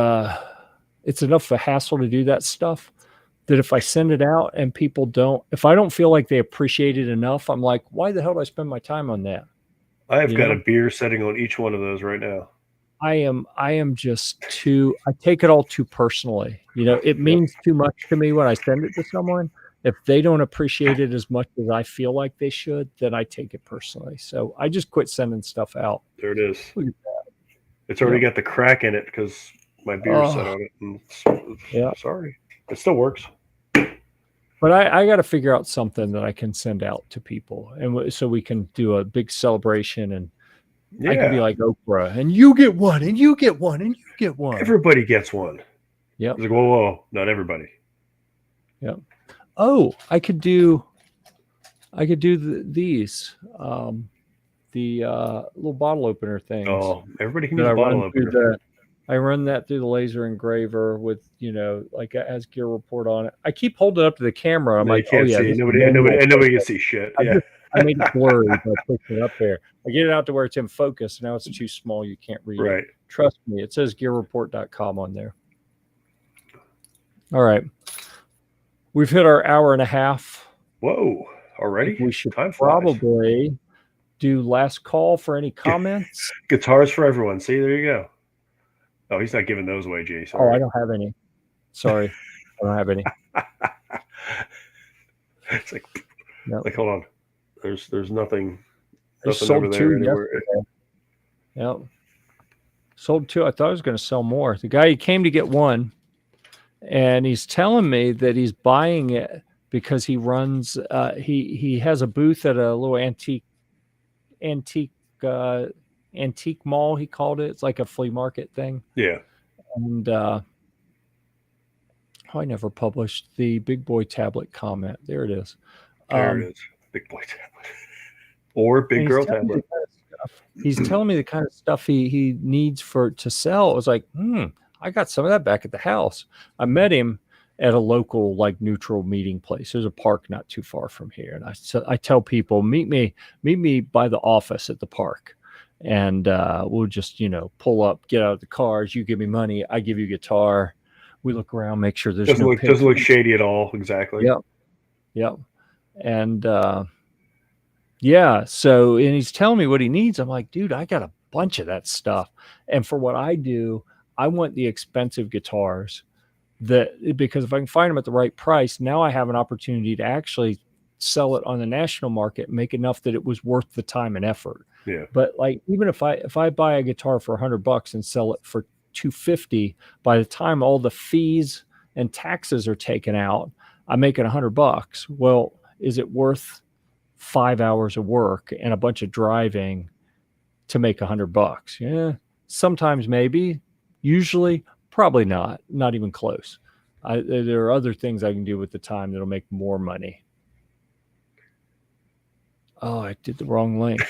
it's enough of a hassle to do that stuff that if I send it out and people if I don't feel like they appreciate it enough, I'm like, why the hell do I spend my time on that? I have got a beer setting on each one of those right now. I am just I take it all too personally. You know, it means too much to me when I send it to someone. If they don't appreciate it as much as I feel like they should, then I take it personally. So I just quit sending stuff out. There it is. Look at that. It's already got the crack in it because my beer's set on it. And sorry. It still works. But I got to figure out something that I can send out to people, and so we can do a big celebration, and I can be like Oprah, and you get one, and you get one, and you get one. Everybody gets one. Yeah. Like, whoa, not everybody. Yep. Oh, I could do these, the little bottle opener things. Oh, everybody can use a bottle opener. I run that through the laser engraver with, you know, like it has Gear Report on it. I keep holding it up to the camera. I'm like, nobody can see shit. I made it blurry by pushing it up there. I get it out to where it's in focus. Now it's too small. You can't read it. Trust me. It says gearreport.com on there. All right. We've hit our hour and a half. Whoa. Already? We should probably do last call for any comments. Guitars for everyone. See, there you go. Oh, he's not giving those away, Jay. Sorry. Oh, I don't have any. Sorry. I don't have any. It's like, hold on. There's nothing sold over there anywhere. Yep. Sold two. I thought I was going to sell more. The guy, he came to get one, and he's telling me that he's buying it because he runs, he has a booth at a little antique mall, he called it. It's like a flea market thing. Yeah. And I never published the Big Boy Tablet comment. There it is. There it is. Big Boy Tablet. Or Big Girl Tablet. He's telling me the kind of stuff he needs to sell. I was like, I got some of that back at the house. I met him at a local, like, neutral meeting place. There's a park not too far from here. And I tell people, meet me by the office at the park. And we'll just, you know, pull up, get out of the cars. You give me money. I give you guitar. We look around, make sure there's doesn't look shady at all. Exactly. Yep. And so, and he's telling me what he needs. I'm like, dude, I got a bunch of that stuff. And for what I do, I want the expensive guitars because if I can find them at the right price, now I have an opportunity to actually sell it on the national market, make enough that it was worth the time and effort. Yeah. But like, even if I buy a guitar for $100 and sell it for $250, by the time all the fees and taxes are taken out, I'm making $100. Well, is it worth 5 hours of work and a bunch of driving to make $100? Yeah, sometimes maybe. Usually, probably not even close. There are other things I can do with the time that'll make more money. Oh, I did the wrong link.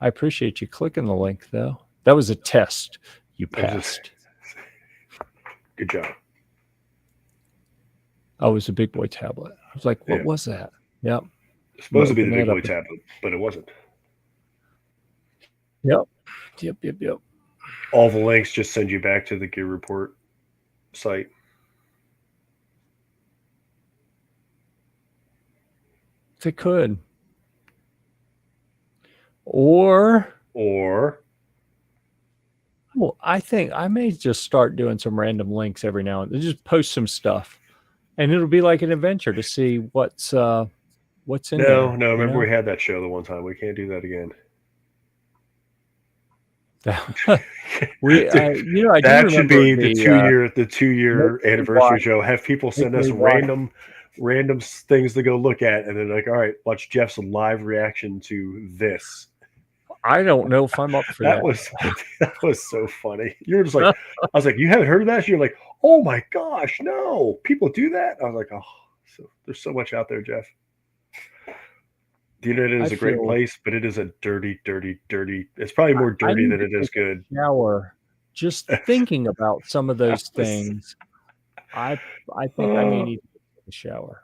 I appreciate you clicking the link, though. That was a test. You passed. Good job. Oh, it was a big boy tablet. I was like, what was that? Yep. It's supposed to be the big boy tablet, but it wasn't. Yep. All the links just send you back to the Gear Report site. They could. Or well, I think I may just start doing some random links every now and then. Just post some stuff, and it'll be like an adventure to see what's in there. No, remember we had that show the one time. We can't do that again. I do that should be the 2-year anniversary show. Have people send us random things to go look at, and then like, all right, watch Jeff's live reaction to this. I don't know if I'm up for that. That was so funny. You were just like, I was like, you haven't heard of that? You're like, oh my gosh, no, people do that. I was like, oh, so there's so much out there, Jeff. The internet is a great place, but it is a dirty. It's probably more dirty than it is good. Shower, just thinking about some of those things. I think I may need to take a shower.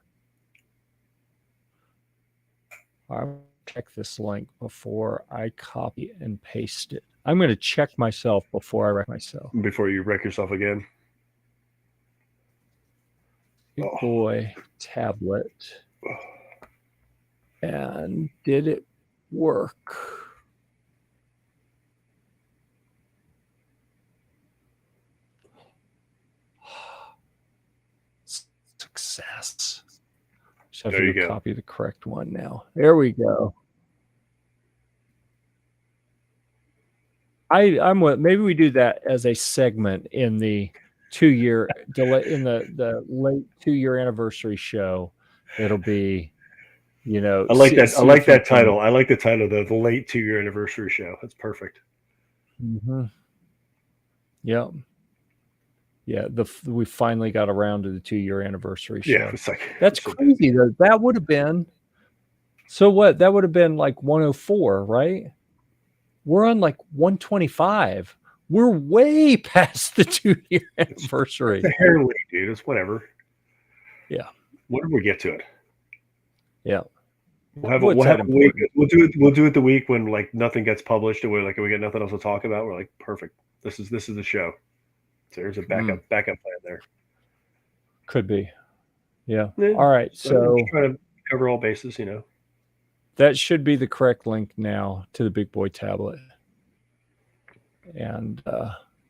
I'll check this link before I copy and paste it. I'm going to check myself before I wreck myself. Before you wreck yourself again. Big boy tablet. And did it work? Success. Just have to copy the correct one now. There we go. Maybe we do that as a segment in the 2-year delay in the late 2-year anniversary show. It'll be, I like that. I like that title. I like the title, the late 2-year anniversary show. That's perfect. Mm-hmm. Yep. Yeah, we finally got around to the 2-year anniversary show. Yeah, that's crazy though. That would have been what? That would have been like 104, right? We're on like 125. We're way past the 2-year anniversary. It's a hair leak, dude. It's whatever. Yeah. Whenever we get to it. Yeah. We'll have a week. We'll do it the week when like nothing gets published and we got nothing else to talk about. We're like, perfect. This is the show. So there's a backup plan there. Could be. Yeah. All right. So trying to cover all bases, That should be the correct link now to the big boy tablet. And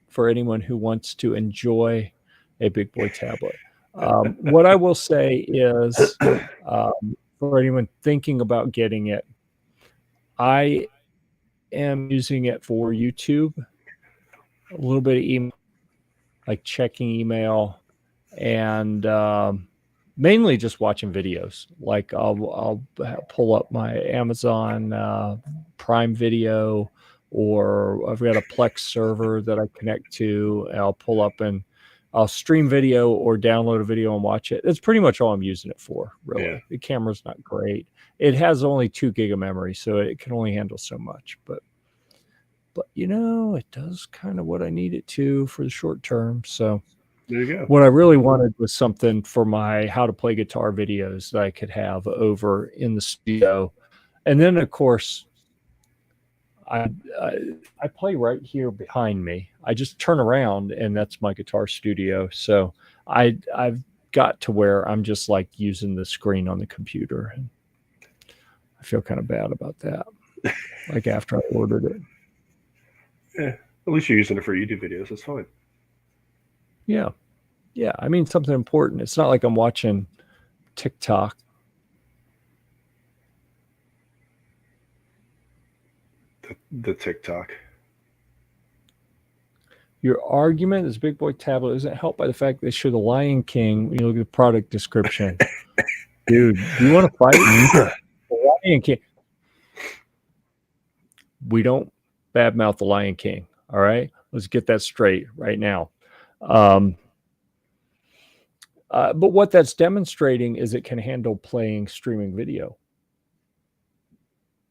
for anyone who wants to enjoy a big boy tablet. What I will say is for anyone thinking about getting it, I am using it for YouTube, a little bit of email, like checking email, and mainly just watching videos. Like I'll pull up my Amazon Prime Video, or I've got a Plex server that I connect to. And I'll pull up and I'll stream video or download a video and watch it. That's pretty much all I'm using it for, really. Yeah. The camera's not great. It has only 2 gig of memory, so it can only handle so much. But it does kind of what I need it to for the short term. So there you go. What I really wanted was something for my how to play guitar videos that I could have over in the studio. And then, of course, I play right here behind me. I just turn around and that's my guitar studio. So I've got to where I'm just like using the screen on the computer. And I feel kind of bad about that. Like after I ordered it. Yeah, at least you're using it for YouTube videos. That's fine. Yeah. Yeah. I mean, something important. It's not like I'm watching TikTok. The TikTok. Your argument this big boy tablet isn't helped by the fact they show the Lion King when you look at the product description. Dude, do you want to fight? The Lion King. We don't badmouth the Lion King. All right, let's get that straight right now. But what that's demonstrating is it can handle playing streaming video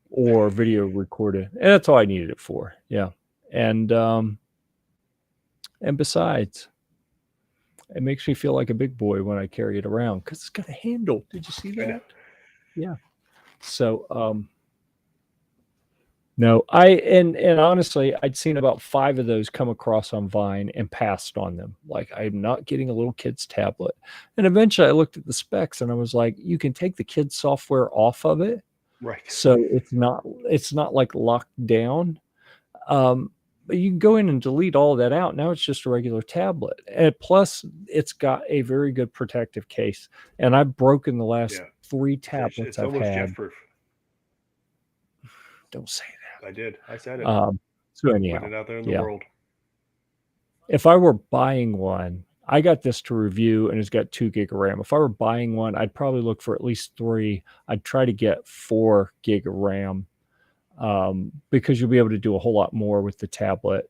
or video recorded, and that's all I needed it for. Yeah, and besides, it makes me feel like a big boy when I carry it around because it's got a handle. Did you see that? Yeah. So, no, and honestly, I'd seen about 5 of those come across on Vine and passed on them. Like, I'm not getting a little kid's tablet. And eventually I looked at the specs and I was like, you can take the kid's software off of it. Right. So it's not like locked down. But you can go in and delete all of that out. Now it's just a regular tablet. And plus it's got a very good protective case. And I've broken the last 3 tablets it's I've almost had. Jeff-proof. Don't say that. I did. I said it. So anyhow, put it out there in the world. If I were buying one, I got this to review and it's got 2 gig of RAM. If I were buying one, I'd probably look for at least 3. I'd try to get 4 gig of RAM because you'll be able to do a whole lot more with the tablet.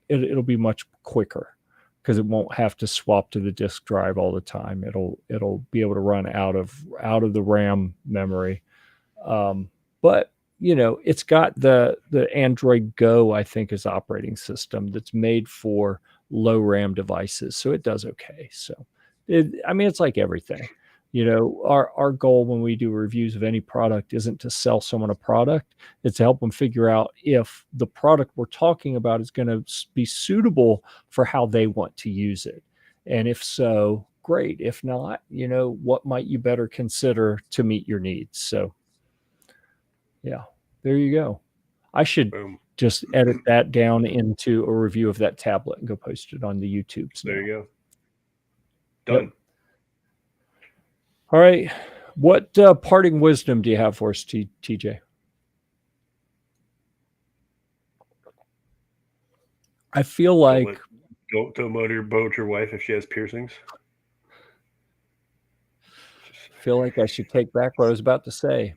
It'll be much quicker because it won't have to swap to the disk drive all the time. It'll be able to run out of the RAM memory. But you know, it's got the Android Go, I think, is operating system that's made for low RAM devices. So it does okay. So, it's like everything. You know, our goal when we do reviews of any product isn't to sell someone a product. It's to help them figure out if the product we're talking about is going to be suitable for how they want to use it. And if so, great. If not, you know, what might you better consider to meet your needs? So, yeah, there you go. I should just edit that down into a review of that tablet and go post it on the YouTubes. There you go. Done. Yep. All right. What parting wisdom do you have for us, TJ? I feel like don't motorboat your wife if she has piercings. I feel like I should take back what I was about to say.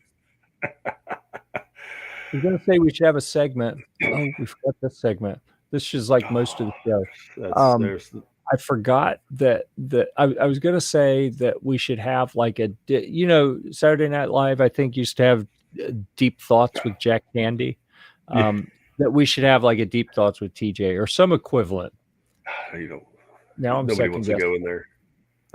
I was going to say we should have a segment. Oh, we forgot this segment. This is like most of the show. I forgot that I was going to say that we should have like Saturday Night Live, I think, used to have Deep Thoughts with Jack Candy. That we should have like a Deep Thoughts with TJ or some equivalent. You don't. Now I'm nobody wants to go in there.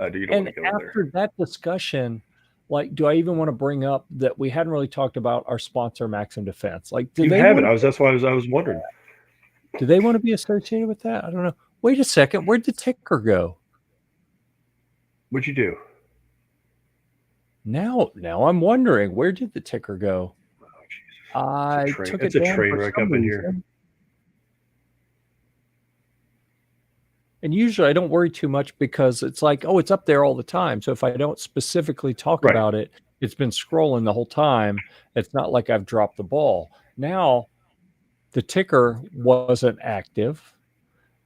You don't want to go in there. After that discussion, like, do I even want to bring up that we hadn't really talked about our sponsor, Maxim Defense? Like, you haven't. That's why I was wondering. Do they want to be associated with that? I don't know. Wait a second. Where'd the ticker go? What'd you do? Now I'm wondering, where did the ticker go? Oh, Jesus. I took it's it a down train for wreck some up in reason. here. And usually I don't worry too much because it's like, oh, it's up there all the time. So if I don't specifically talk about it, it's been scrolling the whole time. It's not like I've dropped the ball. Now the ticker wasn't active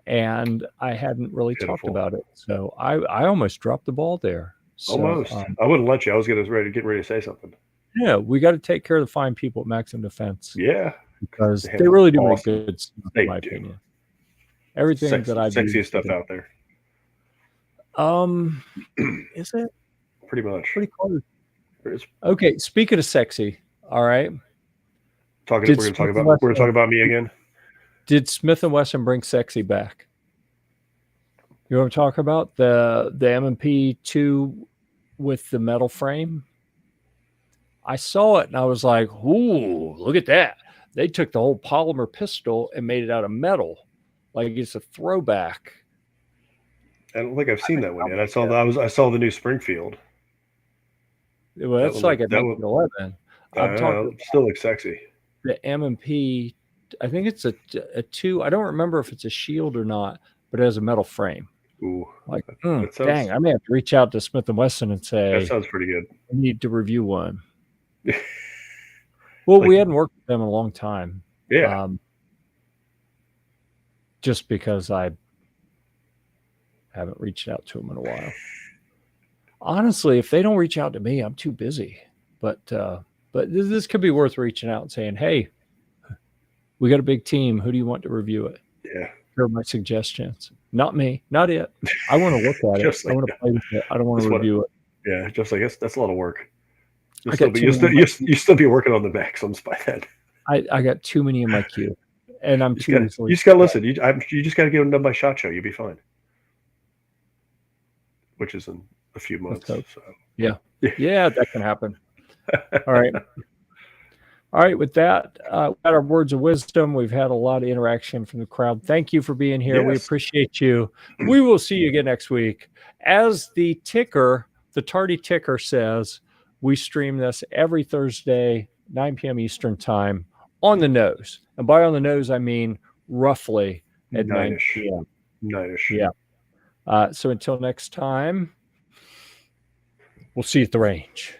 and I hadn't really talked about it. So I almost dropped the ball there. So, almost. I wouldn't let you. I was getting ready to say something. Yeah, we got to take care of the fine people at Maxim Defense. Yeah. Because they really do make good stuff, in my opinion. Everything that I've sexiest stuff out there. Is it? Pretty much. Pretty close. Okay, speaking of sexy, all right. We're going to talk about me again. Did Smith & Wesson bring sexy back? You want to talk about the M&P 2 with the metal frame? I saw it and I was like, ooh, look at that. They took the whole polymer pistol and made it out of metal. Like it's a throwback. I don't think I've seen that one yet. I saw the new Springfield. Well, that's like a 1911. I'm talking still looks sexy. The M&P, I think it's a 2. I don't remember if it's a shield or not, but it has a metal frame. Ooh, like dang! I may have to reach out to Smith & Wesson and say that sounds pretty good. I need to review one. Well, we hadn't worked with them in a long time. Yeah. just because I haven't reached out to them in a while. Honestly, if they don't reach out to me, I'm too busy. But this could be worth reaching out and saying, hey, we got a big team. Who do you want to review it? Yeah. Here are my suggestions. Not me. Not it. I want to look at it. I want to play with it. I don't want to review it. Yeah, just like that's a lot of work. You'll I still be working on the Maxims by then. I got too many in my queue, and I'm too easily. You just got to listen. You just got to get them done by SHOT Show. You'll be fine. Which is in a few months. So. Yeah, that can happen. All right. All right, with that, we got our words of wisdom. We've had a lot of interaction from the crowd. Thank you for being here. Yes. We appreciate you. We will see you again next week. As the ticker, the tardy ticker says, we stream this every Thursday, 9 p.m. Eastern time on the nose. And by on the nose, I mean roughly at 9 p.m. 9-ish. Yeah. So until next time, we'll see you at the range.